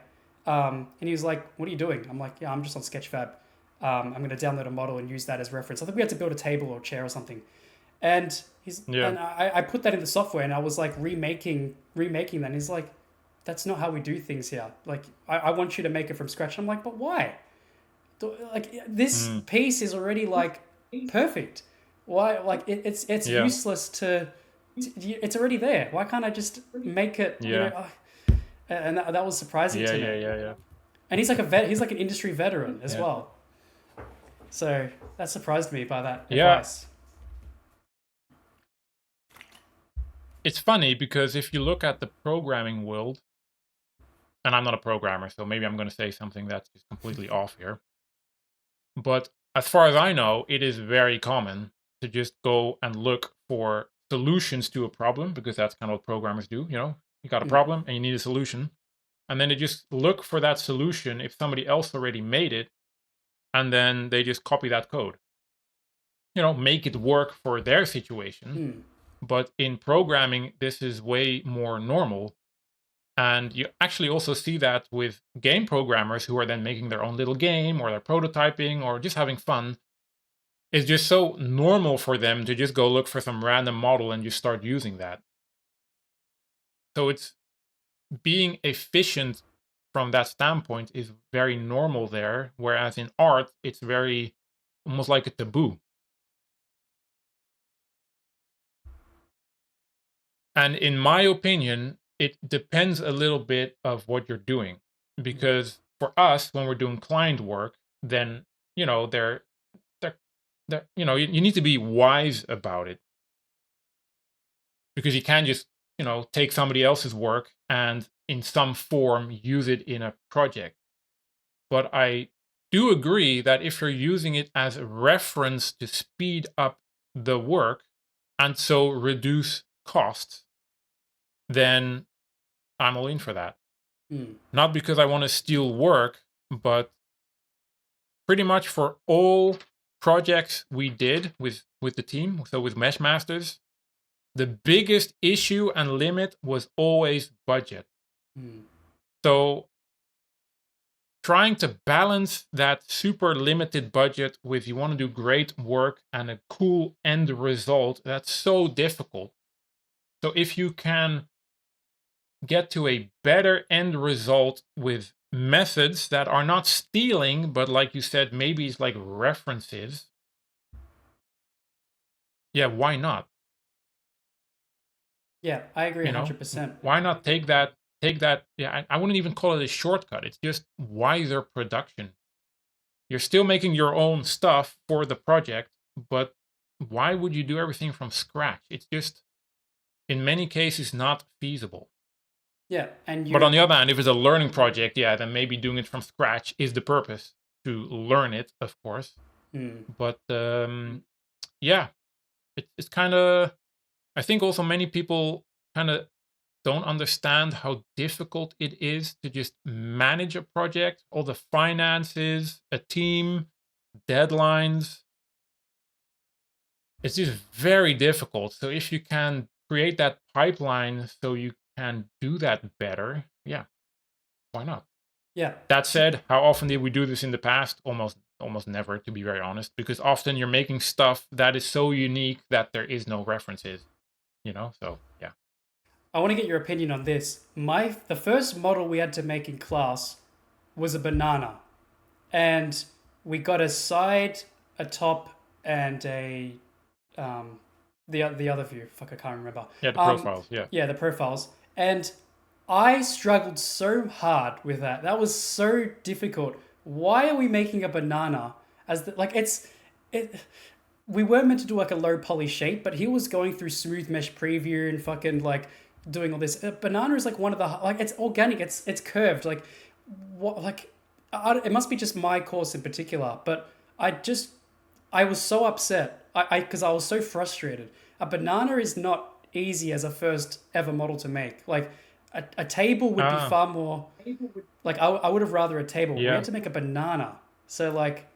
and he was like, what are you doing? I'm like, yeah, I'm just on Sketchfab. I'm going to download a model and use that as reference. I think we had to build a table or a chair or something. And Yeah. I put that in the software and I was like remaking that. And he's like, that's not how we do things here. Like, I want you to make it from scratch. And I'm like, but why? Like, this Mm. piece is already like perfect. Why? Like, it's Yeah. useless it's already there. Why can't I just make it, Yeah. and that was surprising Yeah, to yeah, me. yeah, yeah. And he's like a vet. He's like an industry veteran as Yeah. well. So that surprised me by that Yeah. advice. It's funny because if you look at the programming world, and I'm not a programmer, so maybe I'm going to say something that's just completely off here. But as far as I know, it is very common to just go and look for solutions to a problem, because that's kind of what programmers do. You got a Mm. problem and you need a solution. And then they just look for that solution if somebody else already made it. And then they just copy that code, make it work for their situation. Mm. But in programming, this is way more normal. And you actually also see that with game programmers who are then making their own little game, or they're prototyping or just having fun. it's just so normal for them to just go look for some random model and just start using that. So it's being efficient from that standpoint is very normal there, whereas in art, it's very almost like a taboo. And in my opinion, it depends a little bit of what you're doing. Because for us, when we're doing client work, then you know they're, you need to be wise about it, because you can't just take somebody else's work and in some form use it in a project. But I do agree that if you're using it as a reference to speed up the work and so reduce costs, then I'm all in for that. Mm. Not because I want to steal work, but pretty much for all projects we did with the team, so with Mesh Masters, the biggest issue and limit was always budget. Mm. So trying to balance that super limited budget with you want to do great work and a cool end result, that's so difficult. So if you can get to a better end result with methods that are not stealing, but like you said, maybe it's like references, yeah, why not? Yeah, I agree You know, 100%. why not take that? Yeah, I wouldn't even call it a shortcut. It's just wiser production. You're still making your own stuff for the project, but why would you do everything from scratch? It's just, in many cases, not feasible. Yeah, and But on you. the other hand, if it's a learning project, yeah, then maybe doing it from scratch is the purpose, to learn it, of course. Mm. But yeah, it's kind of, I think also many people kind of don't understand how difficult it is to just manage a project, all the finances, a team, deadlines. It's just very difficult. So if you can create that pipeline so you can do that better, yeah, why not? Yeah. That said, how often did we do this in the past? Almost never, to be very honest, because often you're making stuff that is so unique that there is no references, So yeah. I want to get your opinion on this. The first model we had to make in class was a banana, and we got a side, a top, and a the other view. Fuck, I can't remember. Yeah, the Um, profiles, yeah. yeah, the profiles, and I struggled so hard with that. That was so difficult. Why are we making a banana as like it? We were meant to do like a low poly shape, but he was going through smooth mesh preview and fucking like doing all this. Banana is like one of the like it's organic. It's curved. Like what like it must be just my course in particular, but I was so upset. Because I was so frustrated. A banana is not easy as a first ever model to make. Like a table would be Ah, far more like I would have rather a table. We had yeah, to make a banana. So like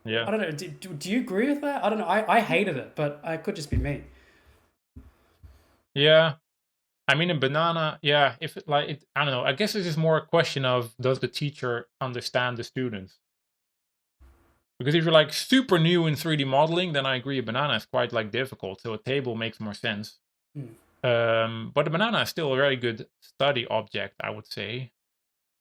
yeah. I don't know. Do you agree with that? I don't know. I hated it, but I could just be me. Yeah. I mean, a banana, yeah, if it, like, I don't know. I guess it's just more a question of, does the teacher understand the students? Because if you're like super new in 3D modeling, then I agree a banana is quite like difficult. So a table makes more sense. Hmm. But a banana is still a very good study object, I would say.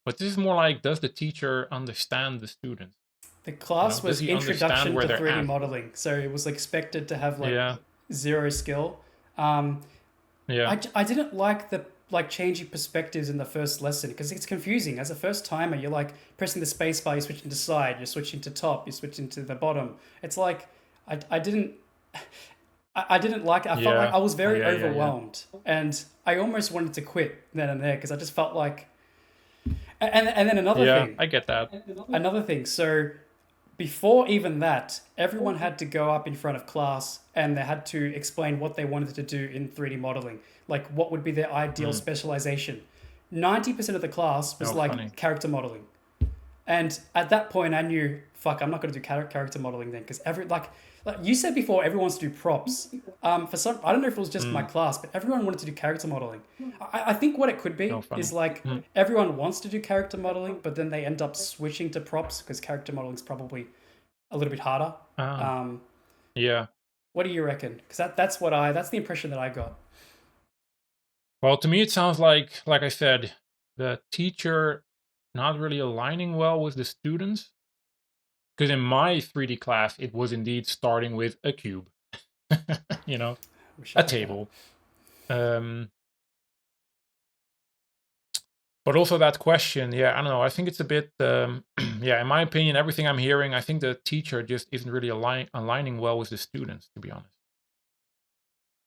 But this is more like, does the teacher understand the students? The class Does was he understand Introduction where to they're 3D at? modeling, so it was expected to have like Yeah, zero skill. Um, yeah, I didn't like the like changing perspectives in the first lesson because it's confusing. As a first timer, you're like pressing the space bar, you're switching to side, you're switching to top, you're switching to the bottom. It's like I didn't I didn't like it. I felt like yeah, I was very yeah. overwhelmed and I almost wanted to quit then and there because I just felt like and then Yeah, I get that. another thing. So before even that, everyone had to go up in front of class and they had to explain what they wanted to do in 3D modeling, like what would be their ideal Mm. specialization. 90% of the class was Oh, funny. like character modeling. And at that point, I knew, fuck, I'm not going to do character modeling then, because like you said before, everyone wants to do props. For some, I don't know if it was just my Mm. class, but everyone wanted to do character modeling. I think what it could Oh, be is funny. like Mm. everyone wants to do character modeling, but then they end up switching to props because character modeling is probably a little bit harder. Ah, Um, Yeah. What do you reckon? Because that's the impression that I got. Well, to me, it sounds like I said, the teacher not really aligning well with the students. Because in my 3D class, it was indeed starting with a cube, you know, Wish I a had that. table. Um, but also that question, yeah, I don't know. I think it's a bit, yeah, in my opinion, everything I'm hearing, I think the teacher just isn't really aligning well with the students, to be honest,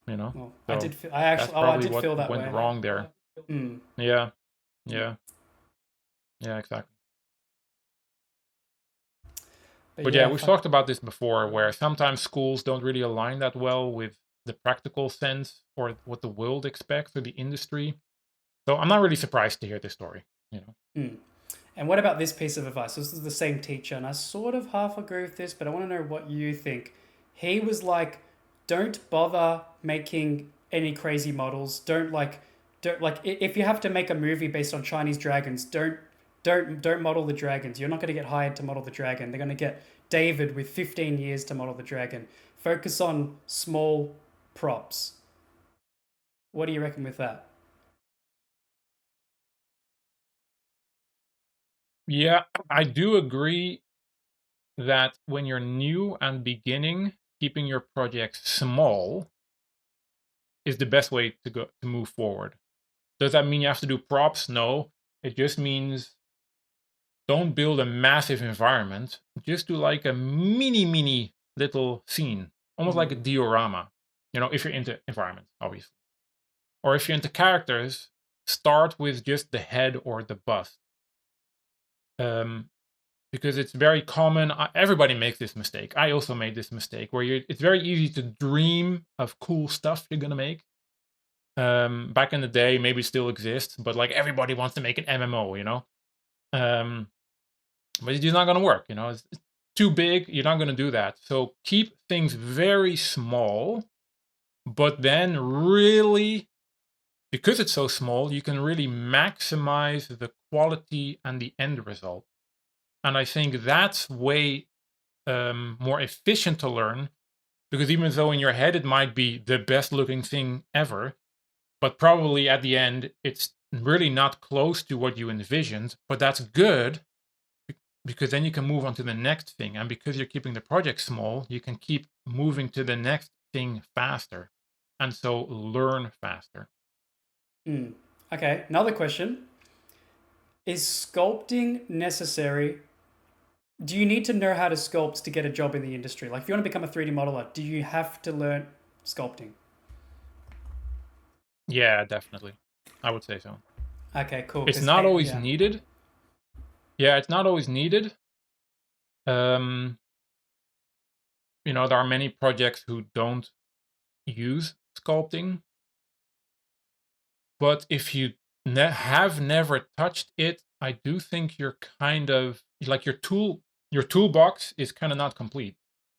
you know? Well, I So did. I that's actually. Oh, I probably did what feel that went way. wrong there. Mm. Yeah, yeah, yeah, exactly. But But yeah, yeah, we've fuck. talked about this before, where sometimes schools don't really align that well with the practical sense or what the world expects or the industry. So I'm not really surprised to hear this story. You know. Mm. And what about this piece of advice? This is the same teacher, and I sort of half agree with this, but I want to know what you think. He was like, "Don't bother making any crazy models. Don't like if you have to make a movie based on Chinese dragons, don't model the dragons. You're not going to get hired to model the dragon. They're going to get David with 15 years to model the dragon. Focus on small props." What do you reckon with that? Yeah, I do agree that when you're new and beginning, keeping your projects small is the best way to move forward. Does that mean you have to do props? No. It just means don't build a massive environment. Just do like a mini little scene, almost like a Mm. diorama. You know, if you're into environments, obviously. Or if you're into characters, start with just the head or the bust. Um, because it's very common. Everybody makes this mistake. I also made this mistake where it's very easy to dream of cool stuff you're gonna make. Back in the day, maybe it still exists, but like everybody wants to make an MMO, you know. Um, but it's not gonna work. You know, it's too big. You're not gonna do that. So keep things very small, but then really, because it's so small, you can really maximize the quality and the end result. And I think that's way more efficient to learn, because even though in your head it might be the best looking thing ever, but probably at the end it's really not close to what you envisioned. But that's good, because then you can move on to the next thing. And because you're keeping the project small, you can keep moving to the next thing faster. And so learn faster. Mm. Okay, another question. Is sculpting necessary? Do you need to know how to sculpt to get a job in the industry? Like, if you want to become a 3D modeler, do you have to learn sculpting? Yeah, definitely. I would say so. Okay, cool. It's Because, not always yeah. needed. Yeah, it's not always needed. Um, there are many projects who don't use sculpting, but if you have never touched it, I do think you're kind of like your toolbox is kind of not complete.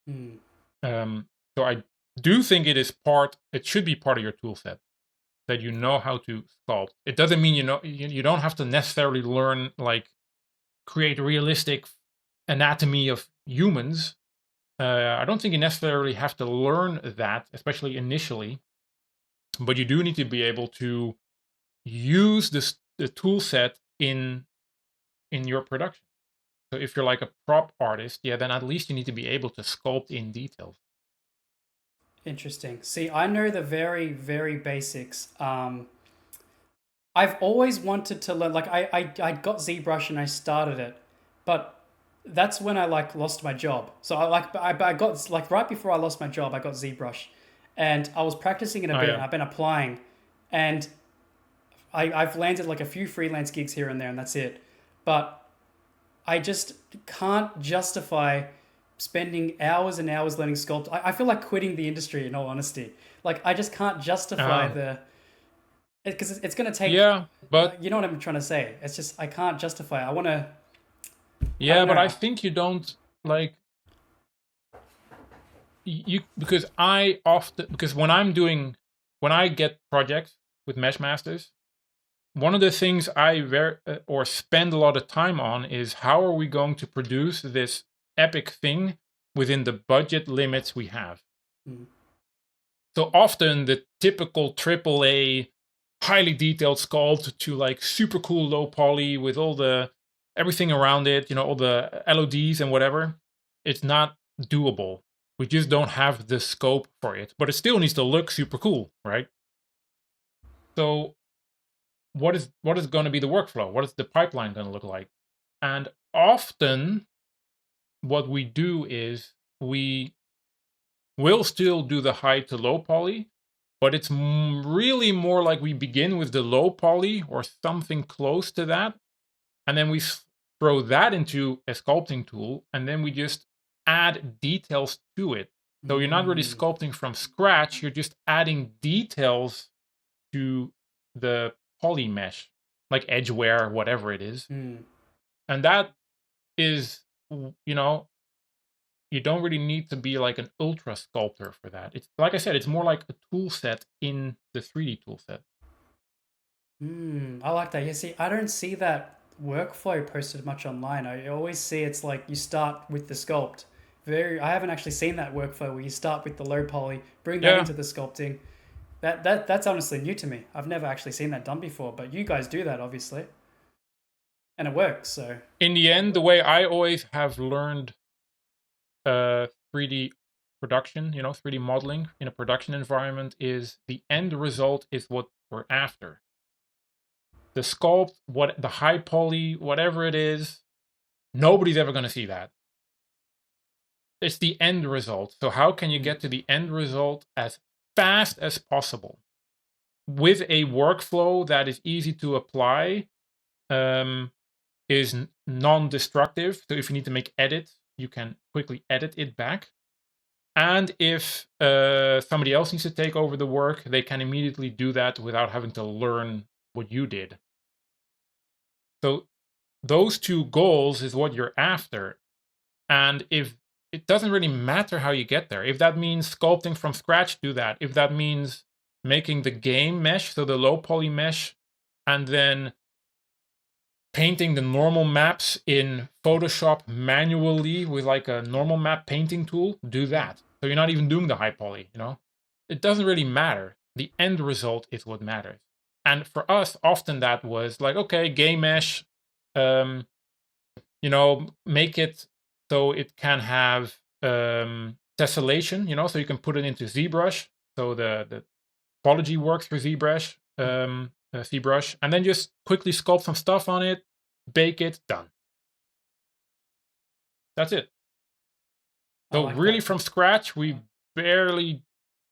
Mm, So I do think it should be part of your tool set, that you know how to sculpt. It doesn't mean you don't have to necessarily learn, like, create realistic anatomy of humans. I don't think you necessarily have to learn that, especially initially, but you do need to be able to use the tool set in your production. So if you're like a prop artist, yeah, then at least you need to be able to sculpt in details. interesting. See, I know the very, very basics. I've always wanted to learn. Like, I got ZBrush and I started it, but that's when I like lost my job. So I got like right before I lost my job, I got ZBrush, and I was practicing it a Oh bit, yeah. and I've been applying, and I've landed like a few freelance gigs here and there, and that's it. But I just can't justify spending hours and hours learning sculpt. I feel like quitting the industry, in all honesty. Like, I just can't justify Uh, the because it's going to take. yeah, but You know what I'm trying to say. It's just I can't justify it. I want to. I yeah, don't but I know. think you don't, like, you, because I often, because when I get projects with mesh masters, one of the things I or spend a lot of time on is how are we going to produce this epic thing within the budget limits we have. Mm. So often the typical AAA highly detailed sculpt to like super cool low poly with all the everything around it, all the LODs and whatever, it's not doable. We just don't have the scope for it, but it still needs to look super cool, right? So what is going to be the workflow? What is the pipeline going to look like? And often what we do is we will still do the high to low poly, but it's really more like we begin with the low poly or something close to that, and then we throw that into a sculpting tool, and then we just add details to it. So you're not really Mm. sculpting from scratch, you're just adding details to the poly mesh, like edge wear, whatever it is. Mm. And that is, you don't really need to be like an ultra sculptor for that. It's like I said, it's more like a tool set in the 3D tool set. I like that. Yeah, see, I don't see that workflow posted much online. I always see it's like you start with the sculpt. I haven't actually seen that workflow where you start with the low poly, bring that Yeah. into the sculpting. That's honestly new to me. I've never actually seen that done before, but you guys do that obviously, and it works. So In the end, the way I always have learned 3D production, 3D modeling in a production environment is the end result is what we're after. The sculpt, what the high poly, whatever it is, nobody's ever going to see that. It's the end result. So how can you get to the end result as fast as possible with a workflow that is easy to apply, is non-destructive. So if you need to make edits, you can quickly edit it back. And if somebody else needs to take over the work, they can immediately do that without having to learn what you did. So those two goals is what you're after. And if it doesn't really matter how you get there, if that means sculpting from scratch, do that. If that means making the game mesh, so the low poly mesh, and then painting the normal maps in Photoshop manually with like a normal map painting tool, do that. So you're not even doing the high poly, It doesn't really matter. The end result is what matters. And for us, often that was like, okay, game mesh, make it so it can have tessellation, so you can put it into ZBrush. So the topology works for ZBrush, ZBrush, and then just quickly sculpt some stuff on it, bake it, done. That's it. I So like really that. from scratch, we barely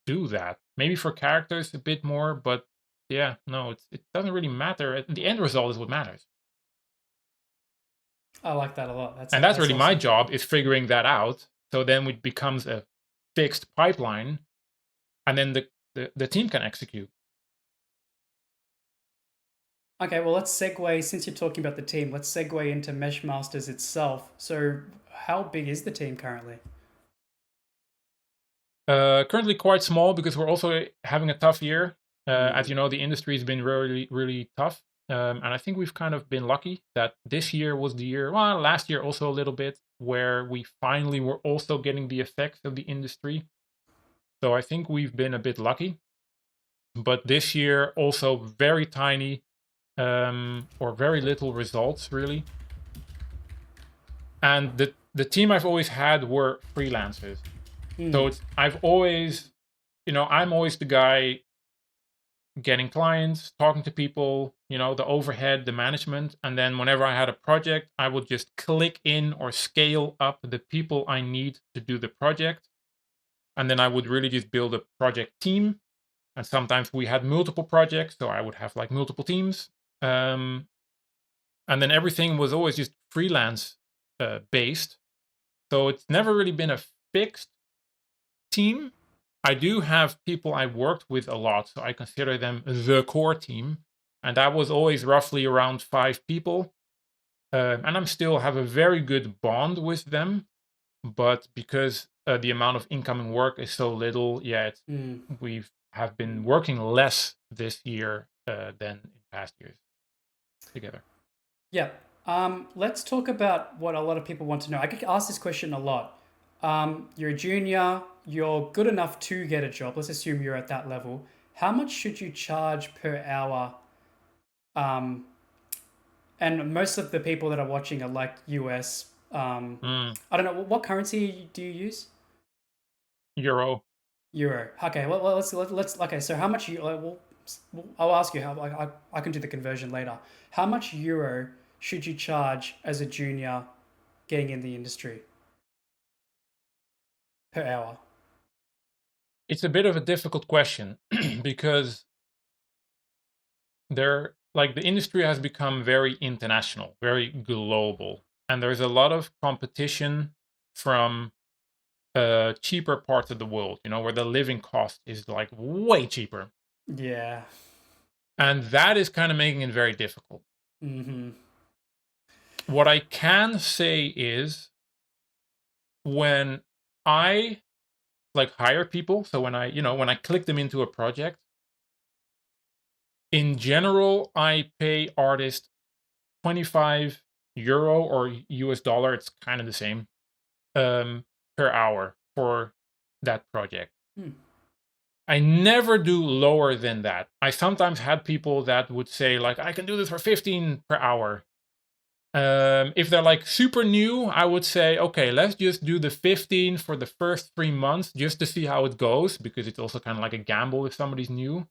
do that. Maybe for characters a bit more, but yeah, no, it doesn't really matter. The end result is what matters. I like that a lot. And that's That's really my awesome. job, is figuring that out. So then it becomes a fixed pipeline, and then the team can execute. Okay, well, let's segue, since you're talking about the team, let's segue into Mesh Masters itself. So, how big is the team currently? Currently quite small because we're also having a tough year. As Mm. you know, the industry has been really, really tough. And I think we've kind of been lucky that this year was the year, well, last year also a little bit, where we finally were also getting the effects of the industry. So I think we've been a bit lucky. But this year also very tiny, or very little results really. And the team I've always had were freelancers. So I've always, I'm always the guy getting clients, talking to people, the overhead, the management. And then whenever I had a project, I would just click in or scale up the people I need to do the project. And then I would really just build a project team. And sometimes we had multiple projects, so I would have like multiple teams. And then everything was always just freelance based. So it's never really been a fixed team. I do have people I worked with a lot, so I consider them the core team. And that was always roughly around 5 people. And I'm still have a very good bond with them. But because the amount of incoming work is so little, yeah, we have been working less this year than in past years together. Yeah. Let's talk about what a lot of people want to know. I get asked this question a lot. You're a junior, you're good enough to get a job. Let's assume you're at that level. How much should you charge per hour? Um, and most of the people that are watching are like US. Mm, I don't know what currency do you use? euro. Euro. Okay. Well, let's. Okay. So how much you? I'll ask you how. I can do the conversion later. How much euro should you charge as a junior getting in the industry per hour? It's a bit of a difficult question because like the industry has become very international, very global, and there's a lot of competition from cheaper parts of the world, where the living cost is like way cheaper. Yeah. And that is kind of making it very difficult. Mm-hmm. What I can say is when I like hire people, so when I click them into a project, in general, I pay artists 25 euro or US dollar, it's kind of the same, um, per hour for that project. Hmm. I never do lower than that. I sometimes had people that would say like, I can do this for 15 per hour. If they're like super new, I would say, okay, let's just do the 15 for the first 3 months just to see how it goes, because it's also kind of like a gamble if somebody's new.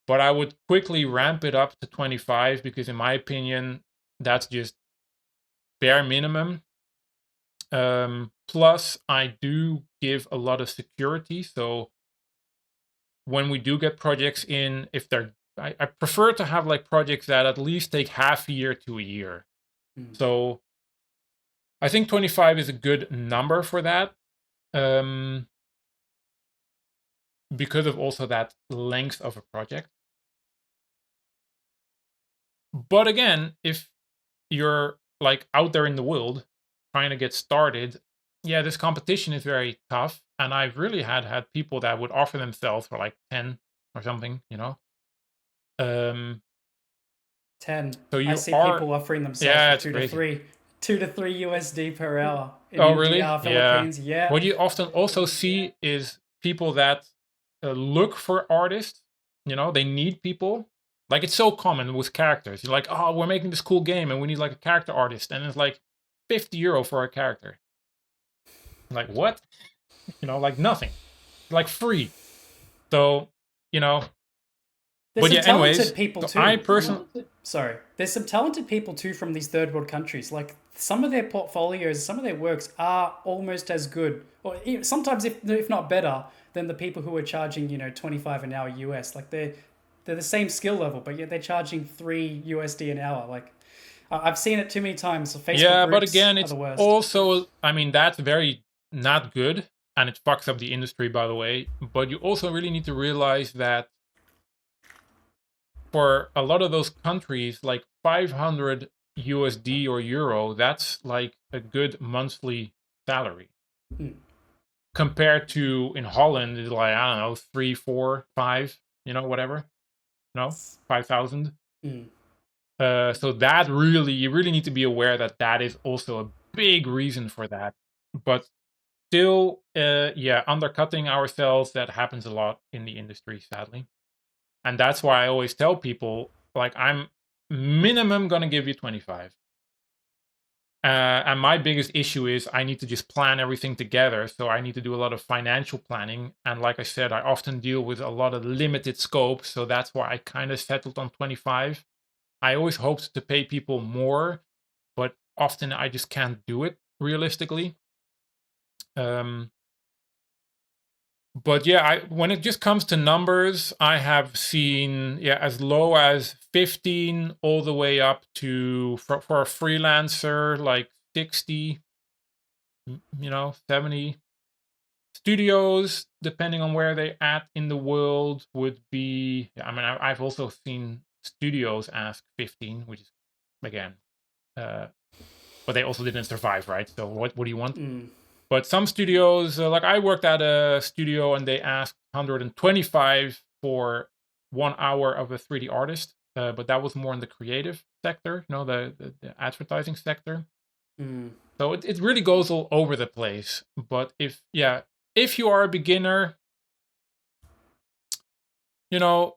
But I would quickly ramp it up to 25 because, in my opinion, that's just bare minimum. Plus, I do give a lot of security. So when we do get projects in, if they're, I prefer to have like projects that at least take half a year to a year. Hmm. So I think 25 is a good number for that, um, because of also that length of a project. But again, if you're like out there in the world trying to get started, yeah, this competition is very tough. And I've really had people that would offer themselves for like 10 or something. Um, 10. so I you see are, people offering themselves yeah, for it's crazy. 2 to 3 USD per hour in Oh, really? India, Yeah. Philippines. Yeah. What you often also see is people that look for artists. They need people. Like it's so common with characters. You're like, oh, we're making this cool game and we need like a character artist, and it's like 50 euro for a character. Like what? Like nothing, like free. So, you know. There's But some yeah. talented Anyways, people so I too. personally, Sorry. There's some talented people too from these third world countries. Like some of their portfolios, some of their works are almost as good, or sometimes if not better, than the people who are charging 25 an hour US. Like they're the same skill level, but yet they're charging 3 USD an hour. Like I've seen it too many times. So Facebook yeah. But groups again, are it's the worst. also, I mean, that's very not good, and it fucks up the industry, by the way. But you also really need to realize that for a lot of those countries, like 500 USD or euro, that's like a good monthly salary. Hmm. Compared to in Holland, it's like, I don't know, three, four, five, whatever, no, 5,000. Hmm. So you really need to be aware that that is also a big reason for that. But still, yeah, undercutting ourselves, that happens a lot in the industry, sadly. And that's why I always tell people, like, I'm minimum gonna give you 25. And my biggest issue is I need to just plan everything together. So I need to do a lot of financial planning. And like I said, I often deal with a lot of limited scope. So that's why I kind of settled on 25. I always hoped to pay people more, but often I just can't do it realistically. Um, but yeah, when it just comes to numbers, I have seen, yeah, as low as 15 all the way up to, for a freelancer, like 60, 70. Studios, depending on where they're at in the world, would be, I mean, I've also seen studios ask 15, which is, again, uh, but they also didn't survive, right? So what do you want? Hmm. But some studios, like I worked at a studio and they asked 125 for 1 hour of a 3D artist, but that was more in the creative sector, the advertising sector. Hmm. So it really goes all over the place. But if you are a beginner, you know,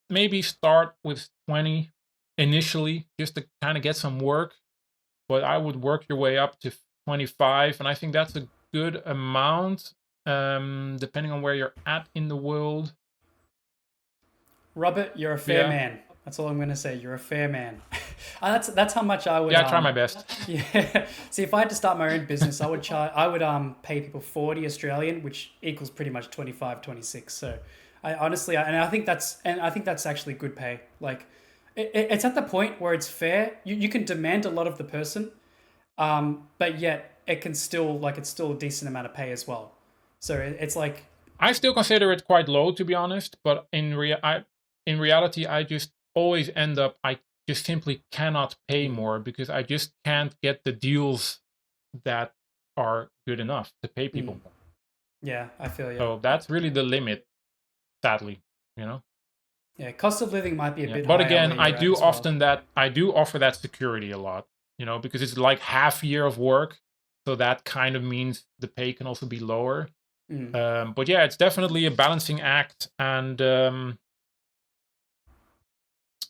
maybe start with 20 initially just to kind of get some work, but I would work your way up to 25, and I think that's a good amount, depending on where you're at in the world. Robert, you're a fair Yeah, man. That's all I'm gonna say. You're a fair man. That's how much I would yeah, I try my best. yeah. See, if I had to start my own business, I would pay people 40 Australian, which equals pretty much 25, 26. So I honestly and I think that's actually good pay. Like it's at the point where it's fair. You can demand a lot of the person, but yet it can still like it's still a decent amount of pay as well. So it's like I still consider it quite low, to be honest, but in reality, I just always end up, I just simply cannot pay mm, more because I just can't get the deals that are good enough to pay mm, people more. yeah, I feel you. So that's really the limit, sadly, you know? Yeah, cost of living might be a Yeah. bit But higher again, where you're at as well. I do offer that security a lot, because it's like half year of work. So that kind of means the pay can also be lower. Mm, But yeah, it's definitely a balancing act, and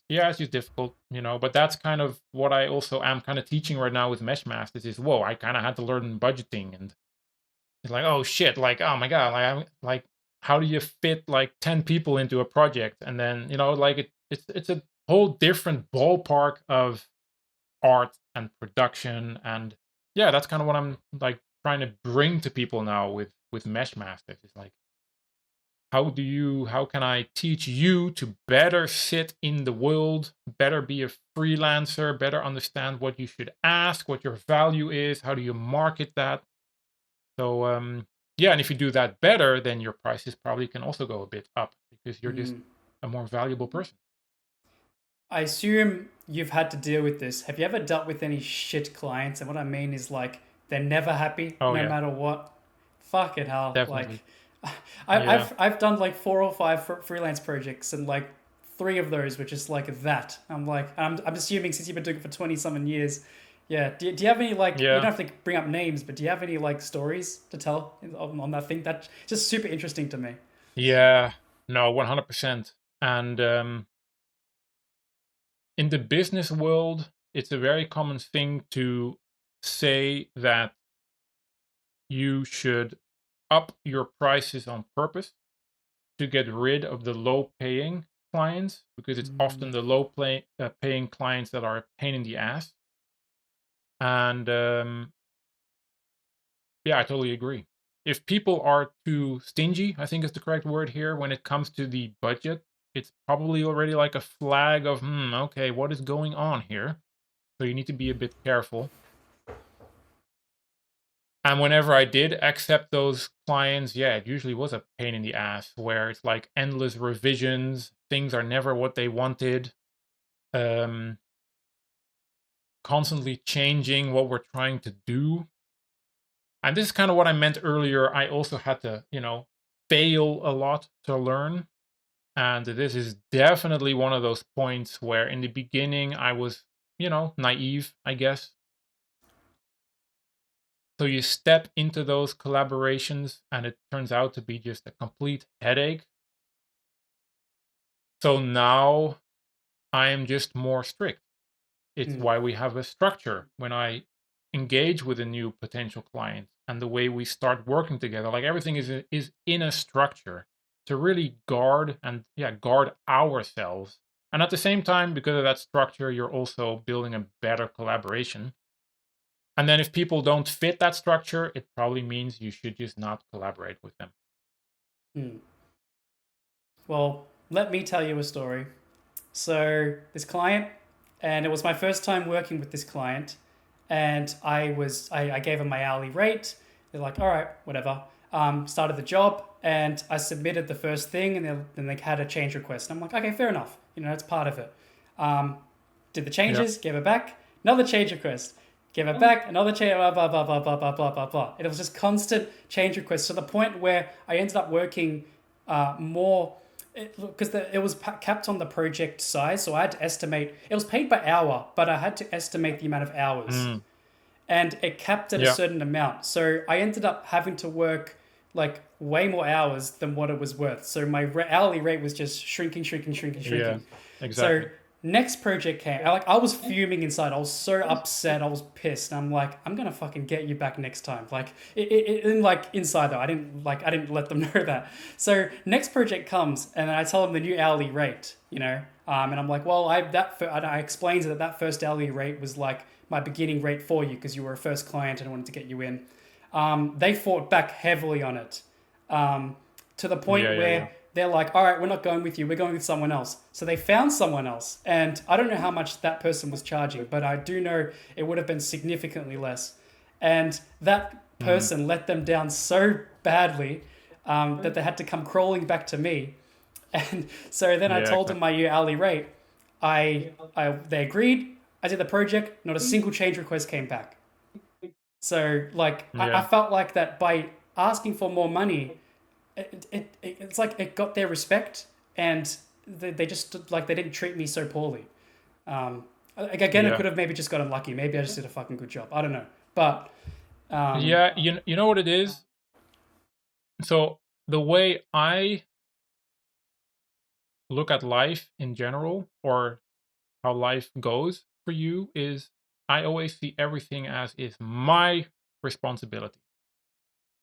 yeah, it's just difficult, But that's kind of what I also am kind of teaching right now with Mesh Masters is, whoa, I kind of had to learn budgeting, and it's like, oh shit, like, oh my god, like how do you fit like 10 people into a project, and then like it's a whole different ballpark of art and production, and yeah, that's kind of what I'm like trying to bring to people now with Mesh Masters. It's like, how can I teach you to better sit in the world, better be a freelancer, better understand what you should ask, what your value is, how do you market that? So yeah, and if you do that better, then your prices probably can also go a bit up because you're just mm. a more valuable person. I assume you've had to deal with this. Have you ever dealt with any shit clients? And what I mean is like they're never happy Oh no yeah, matter what. Fucking hell! definitely. Like, Yeah. I've done like 4 or 5 freelance projects, and like 3 of those were just like that. I'm assuming since you've been doing it for 20 something years, yeah. Do you have any like you Yeah. don't have to bring up names, but do you have any like stories to tell on that thing? That's just super interesting to me. Yeah. No, 100%. And in the business world, it's a very common thing to say that you should up your prices on purpose to get rid of the low paying clients because it's Mm, often the paying clients that are a pain in the ass. And yeah, I totally agree. If people are too stingy, I think is the correct word here, when it comes to the budget, it's probably already like a flag of, okay, what is going on here? So you need to be a bit careful. And whenever I did accept those clients, yeah, it usually was a pain in the ass where it's like endless revisions, things are never what they wanted, um, constantly changing what we're trying to do. And this is kind of what I meant earlier. I also had to, fail a lot to learn. And this is definitely one of those points where in the beginning I was, naive, I guess. So you step into those collaborations and it turns out to be just a complete headache. So now I am just more strict. It's mm, why we have a structure when I engage with a new potential client and the way we start working together. Like everything is in a structure to really guard and guard ourselves. And at the same time, because of that structure, you're also building a better collaboration. And then if people don't fit that structure, it probably means you should just not collaborate with them. mm. Well, let me tell you a story. So this client, and it was my first time working with this client, and I gave him my hourly rate. They're like, all right, whatever. Started the job, and I submitted the first thing, and then they had a change request. And I'm like, okay, fair enough. That's part of it. Um, did the Yeah. changes, gave it back, another change request, gave it back, another change, blah, blah, blah, blah, blah, blah, blah, blah, blah. It was just constant change requests to the point where I ended up working more because it was capped on the project size. So I had to estimate, it was paid by hour, but I had to estimate the amount of hours. Mm, and it capped at a Yeah. certain amount. So I ended up having to work like way more hours than what it was worth. So my hourly rate was just shrinking, shrinking, shrinking, Yeah. shrinking. So Exactly. next project came. I was fuming inside. I was so upset. I was pissed. I'm like, I'm gonna fucking get you back next time. Like, like inside though, I didn't let them know that. So next project comes, and I tell them the new hourly rate. And I'm like, well, I explained that that first hourly rate was like my beginning rate for you because you were a first client and I wanted to get you in. They fought back heavily on it, to the Yeah. point Yeah. Yeah. where they're like, all right, we're not going with you, we're going with someone else. So they found someone else. And I don't know how much that person was charging, but I do know it would have been significantly less. And that Mm. person let them down so badly, that they had to come crawling back to me. And so then I Yeah. told them Exactly. my hourly rate. They agreed. I did the project. Not a single change request came back. So like I Yeah. felt like that by asking for more money, it's like it got their respect, and they just like they didn't treat me so poorly. Again, it Yeah. could have maybe just got unlucky. Maybe I just did a fucking good job. I don't know, but um, Yeah. You know what it is? So the way I look at life in general, or how life goes for you, is I always see everything as is my responsibility.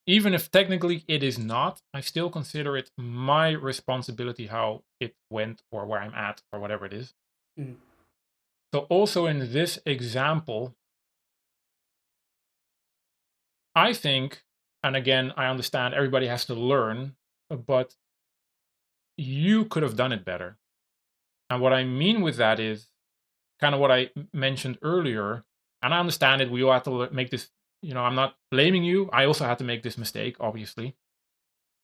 Even if technically it is not, I still consider it my responsibility how it went or where I'm at or whatever it is. mm, So also in this example, I think, and again, I understand everybody has to learn, but you could have done it better. And what I mean with that is kind of what I mentioned earlier. And I understand it. We all have to make this, I'm not blaming you. I also had to make this mistake, obviously.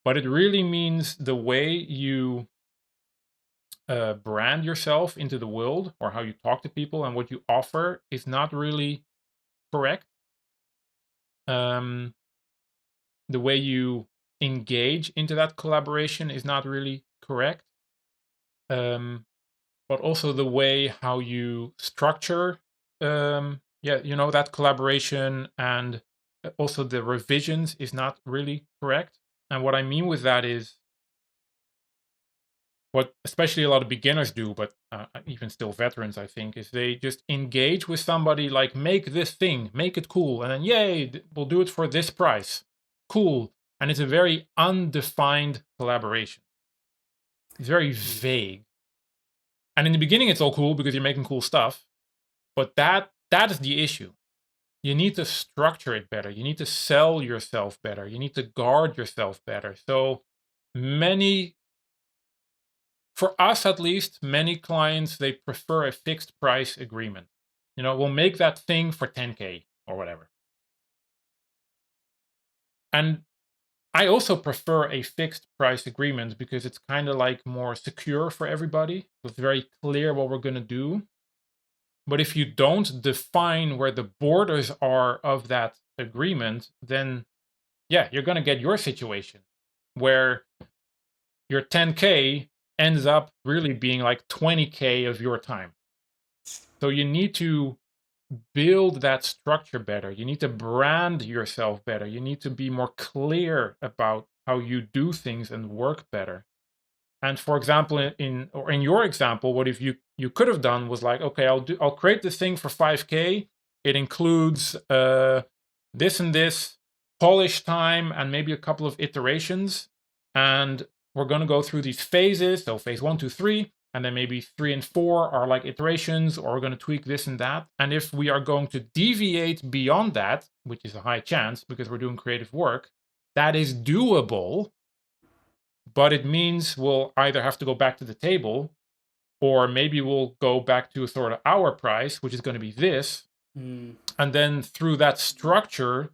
But it really means the way you brand yourself into the world, or how you talk to people and what you offer, is not really correct. Um, the way you engage into that collaboration is not really correct. Um, but also the way how you structure, that collaboration, and also the revisions is not really correct. And what I mean with that is what especially a lot of beginners do, but even still veterans, I think, is they just engage with somebody like, make this thing, make it cool, and then yay, we'll do it for this price. Cool. And it's a very undefined collaboration. It's very mm, vague. And in the beginning, it's all cool because you're making cool stuff. But that is the issue. You need to structure it better. You need to sell yourself better. You need to guard yourself better. So many, for us at least, many clients, they prefer a fixed price agreement. We'll make that thing for 10K or whatever. And I also prefer a fixed price agreement because it's kind of like more secure for everybody. It's very clear what we're going to do. But if you don't define where the borders are of that agreement, then yeah, you're going to get your situation where your 10K ends up really being like 20K of your time. So you need to build that structure better. You need to brand yourself better. You need to be more clear about how you do things and work better. And for example, in your example, what if you could have done was like, okay, I'll create this thing for 5K. It includes this and this polish time and maybe a couple of iterations, and we're going to go through these phases. So phase 1, 2, 3, and then maybe 3 and 4 are like iterations, or we're going to tweak this and that. And if we are going to deviate beyond that, which is a high chance because we're doing creative work, that is doable, but it means we'll either have to go back to the table, or maybe we'll go back to sort of our price, which is going to be this. mm, And then through that structure,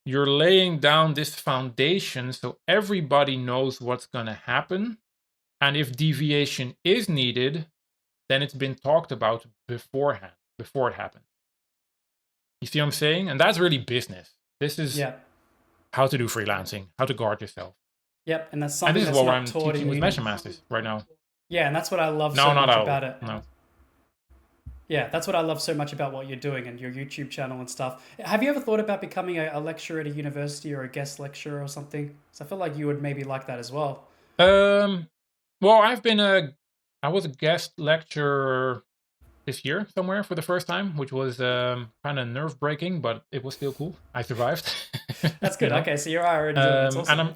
you're laying down this foundation so everybody knows what's going to happen. And if deviation is needed, then it's been talked about beforehand, before it happened. You see what I'm saying? And that's really business. This is yeah, how to do freelancing, how to guard yourself. yep, and that's And something this is that's what not I'm taught teaching in with uni. Measure Masters right now. Yeah, and that's what I love No, so not much at all. about it. No. Yeah, that's what I love so much about what you're doing and your YouTube channel and stuff. Have you ever thought about becoming a lecturer at a university or a guest lecturer or something? So I feel like you would maybe like that as well. Um, well, I was a guest lecturer this year somewhere for the first time, which was kind of nerve breaking, but it was still cool. I survived, That's you good. know. Okay, so you're already doing it. That's And awesome. I'm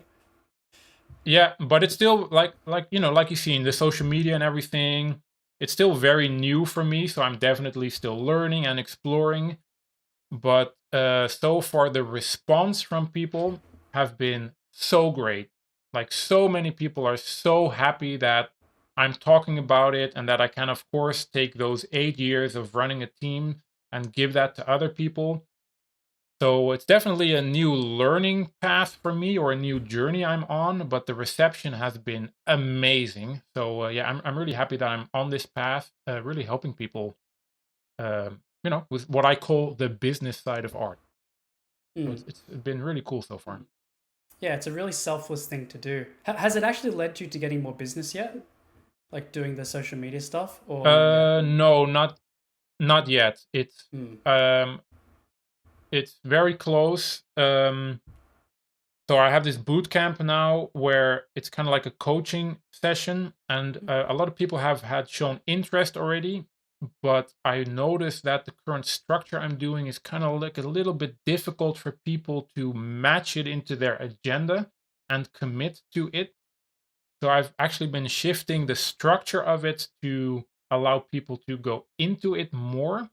Yeah, but it's still like like you see in the social media and everything. It's still very new for me, so I'm definitely still learning and exploring. But so far, the response from people have been so great. Like so many people are so happy that I'm talking about it, and that I can, of course, take those 8 years of running a team and give that to other people. So it's definitely a new learning path for me, or a new journey I'm on, but the reception has been amazing. So yeah, I'm really happy that I'm on this path, really helping people, with what I call the business side of art. So Hmm. it's been really cool so far. Yeah, it's a really selfless thing to do. Has it actually led you to getting more business yet? Like doing the social media stuff, or not yet? No, not yet. Hmm. Um, it's very close. So I have this boot camp now where it's kind of like a coaching session, and a lot of people have had shown interest already. But I noticed that the current structure I'm doing is kind of like a little bit difficult for people to match it into their agenda and commit to it. So I've actually been shifting the structure of it to allow people to go into it more.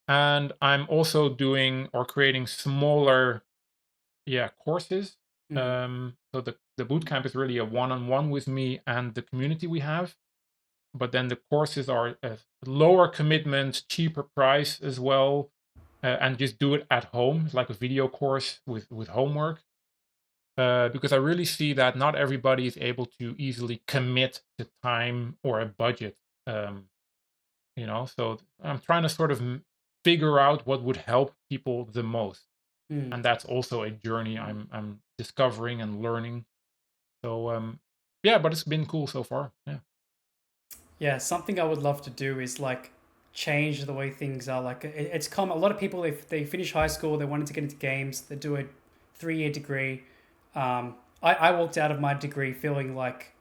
And I'm also doing or creating smaller, yeah, courses. Hmm. So the boot camp is really a one-on-one with me and the community we have. But then the courses are a lower commitment, cheaper price as well, and just do it at home. It's like a video course with homework. Because I really see that not everybody is able to easily commit to time or a budget. Um, so I'm trying to sort of figure out what would help people the most, Hmm. and that's also a journey I'm discovering and learning. So yeah, but it's been cool so far. Yeah. Yeah, something I would love to do is like change the way things are. Like it's common. A lot of people, if they finish high school, they wanted to get into games. They do a 3 year degree. I walked out of my degree feeling like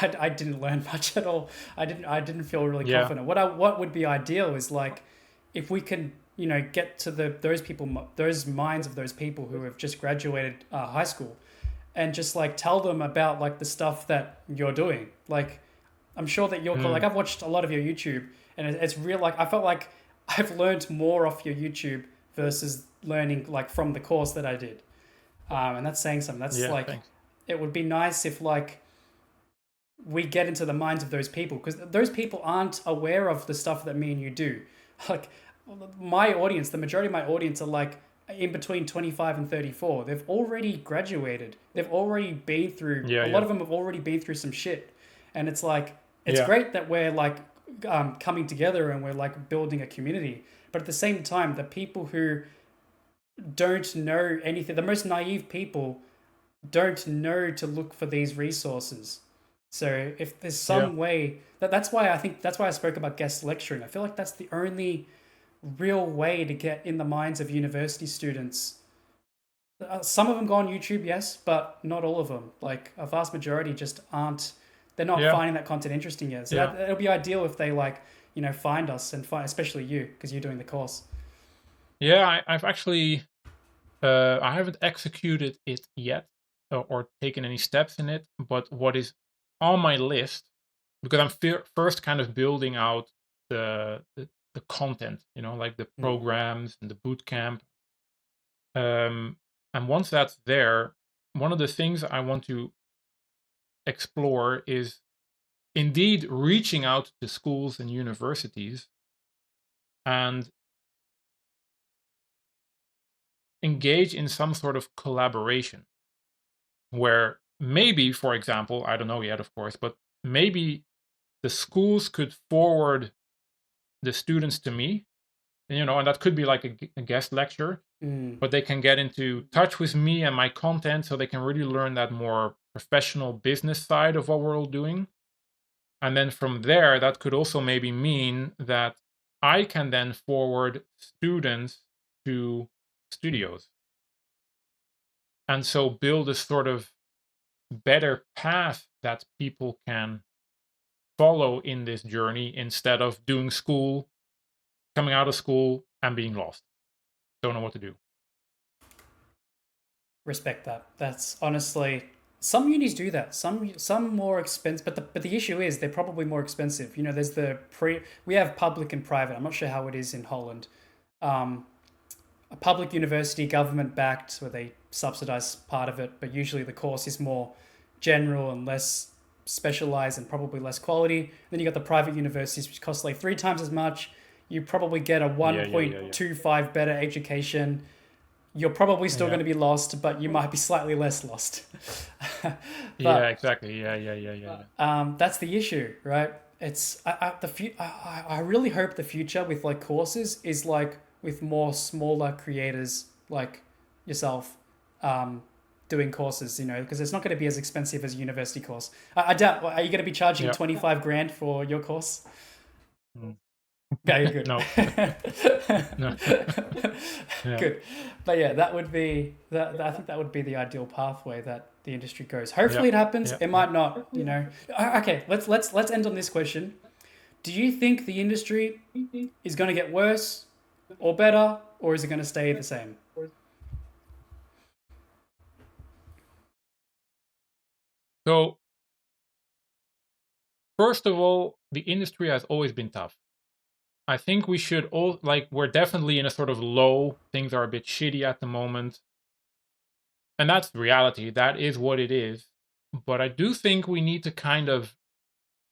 I didn't learn much at all. I didn't feel really Yeah. confident. What would be ideal is like if we can get to those people, those minds of those people who have just graduated high school, and just like tell them about like the stuff that you're doing. Like I'm sure that you're like Mm, I've watched a lot of your YouTube, and it's real. Like I felt like I've learned more off your YouTube versus learning like from the course that I did. And that's saying something. That's yeah. like Thanks. it would be nice if like we get into the minds of those people because those people aren't aware of the stuff that me and you do. Like my audience, the majority of my audience are like in between 25 and 34. They've already graduated. They've already been through, Yeah. a lot Yeah. of them have already been through some shit. And it's like, it's Yeah. great that we're like coming together and we're like building a community. But at the same time, the people who don't know anything, the most naive people don't know to look for these resources. So if there's Yeah. some way that's why I think that's why I spoke about guest lecturing. I feel like that's the only real way to get in the minds of university students. Some of them go on YouTube, yes, but not all of them. Like a vast majority just aren't. They're not Yeah. finding that content interesting yet. So Yeah. that it'll be ideal if they like find us and find, especially you, because you're doing the course. Yeah. I've actually I haven't executed it yet, or taken any steps in it. But what is on my list, because I'm first kind of building out the content, like the Mm, programs and the boot camp. And once that's there, one of the things I want to explore is indeed reaching out to schools and universities and engage in some sort of collaboration where maybe, for example, I don't know yet, of course, but maybe the schools could forward the students to me, and that could be like a guest lecture, mm, but they can get into touch with me and my content so they can really learn that more professional business side of what we're all doing. And then from there, that could also maybe mean that I can then forward students to studios. And so build a sort of better path that people can follow in this journey instead of doing school, coming out of school and being lost. Don't know what to do. Respect that. That's honestly, some unis do that. Some more expensive, but the issue is they're probably more expensive. You know, there's the pre. We have public and private. I'm not sure how it is in Holland. Um, a public university, government backed, where they subsidize part of it, but usually the course is more general and less specialized and probably less quality. Then you got the private universities, which cost like three times as much. You probably get a Yeah, yeah, yeah, yeah. 1.25 better education. You're probably still going Yeah. to be lost, but you might be slightly less lost. Yeah, But exactly. Yeah, yeah, yeah, yeah, yeah. that's the issue, right? It's I really hope the future with like courses is like with more smaller creators like yourself doing courses, you know, because it's not going to be as expensive as a university course. I doubt. Are you going to be charging Yeah. 25 grand for your course? Mm. Yeah, you're good. No. No. Yeah. Good, but yeah, that would be that. I think that would be the ideal pathway that the industry goes. Yeah. Hopefully, it happens. Yeah. It might not. You know. Okay, let's end on this question. Do you think the industry is going to get worse or better, or is it going to stay the same? So, first of all, the industry has always been tough. I think we should all, like, we're definitely in a sort of low. Things are a bit shitty at the moment. And that's reality. That is what it is. But I do think we need to kind of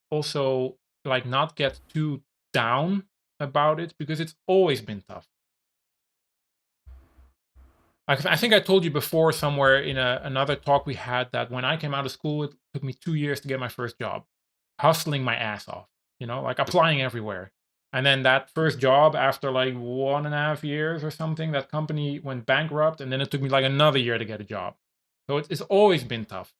also, like, not get too down about it because it's always been tough. I think I told you before somewhere in another talk we had that when I came out of school, it took me 2 years to get my first job, hustling my ass off, like applying everywhere. And then that first job, after like 1.5 years or something, that company went bankrupt. And then it took me like another year to get a job. So it's always been tough.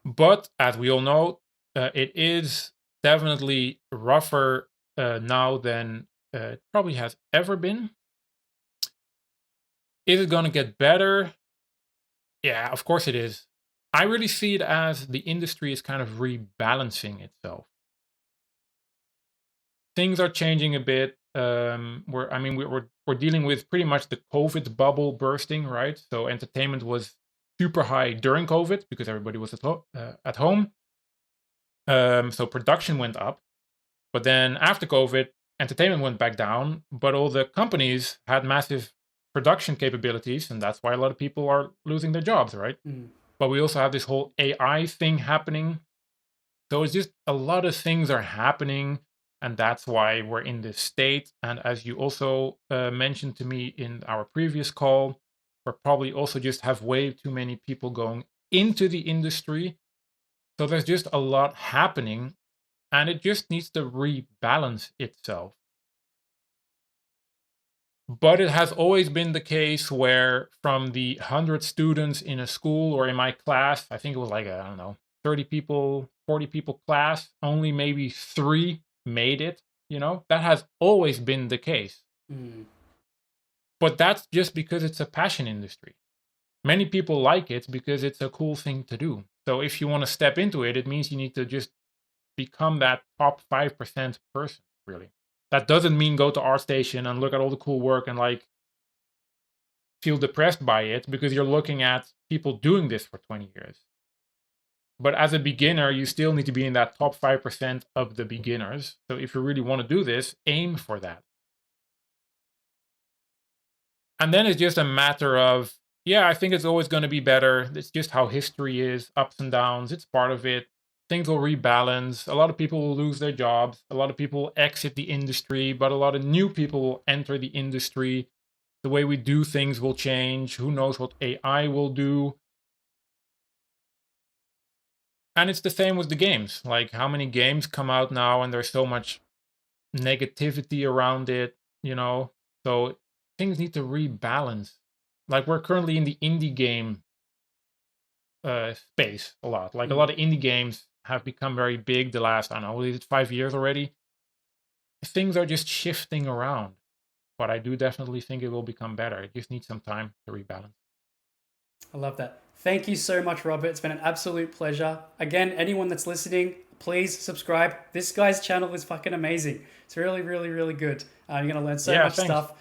But as we all know, it is definitely rougher now than it probably has ever been. Is it going to get better? Yeah, of course it is. I really see it as the industry is kind of rebalancing itself. Things are changing a bit. We're dealing with pretty much the COVID bubble bursting, right? So entertainment was super high during COVID because everybody was at home. So production went up, but then after COVID, entertainment went back down. But all the companies had massive production capabilities, and that's why a lot of people are losing their jobs, right? Mm. But we also have this whole AI thing happening. So it's just a lot of things are happening, and that's why we're in this state. And as you also mentioned to me in our previous call, we're probably also just have way too many people going into the industry. So there's just a lot happening, and it just needs to rebalance itself. But it has always been the case where from the 100 students in a school or in my class, I think it was like, I don't know, 30 people, 40 people class, only maybe 3 made it. That has always been the case. Mm. But that's just because it's a passion industry. Many people like it because it's a cool thing to do. So if you want to step into it, it means you need to just become that top 5% person, really. That doesn't mean go to ArtStation and look at all the cool work and like feel depressed by it because you're looking at people doing this for 20 years. But as a beginner, you still need to be in that top 5% of the beginners. So if you really want to do this, aim for that. And then it's just a matter of, yeah, I think it's always going to be better. It's just how history is, ups and downs. It's part of it. Things will rebalance. A lot of people will lose their jobs. A lot of people will exit the industry, but a lot of new people will enter the industry. The way we do things will change. Who knows what AI will do? And it's the same with the games. Like, how many games come out now and there's so much negativity around it. So things need to rebalance. Like, we're currently in the indie game space a lot. Like, a lot of indie games have become very big the last, I don't know, what is it, 5 years already? Things are just shifting around. But I do definitely think it will become better. It just needs some time to rebalance. I love that. Thank you so much, Robert. It's been an absolute pleasure. Again, anyone that's listening, please subscribe. This guy's channel is fucking amazing. It's really, really, really good. You're going to learn so much Thanks. stuff.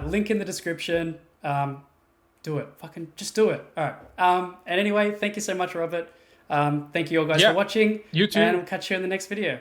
Link in the description. Do it. Fucking just do it. All right. And anyway, thank you so much, Robert. Thank you all guys for watching. You too. And we'll catch you in the next video.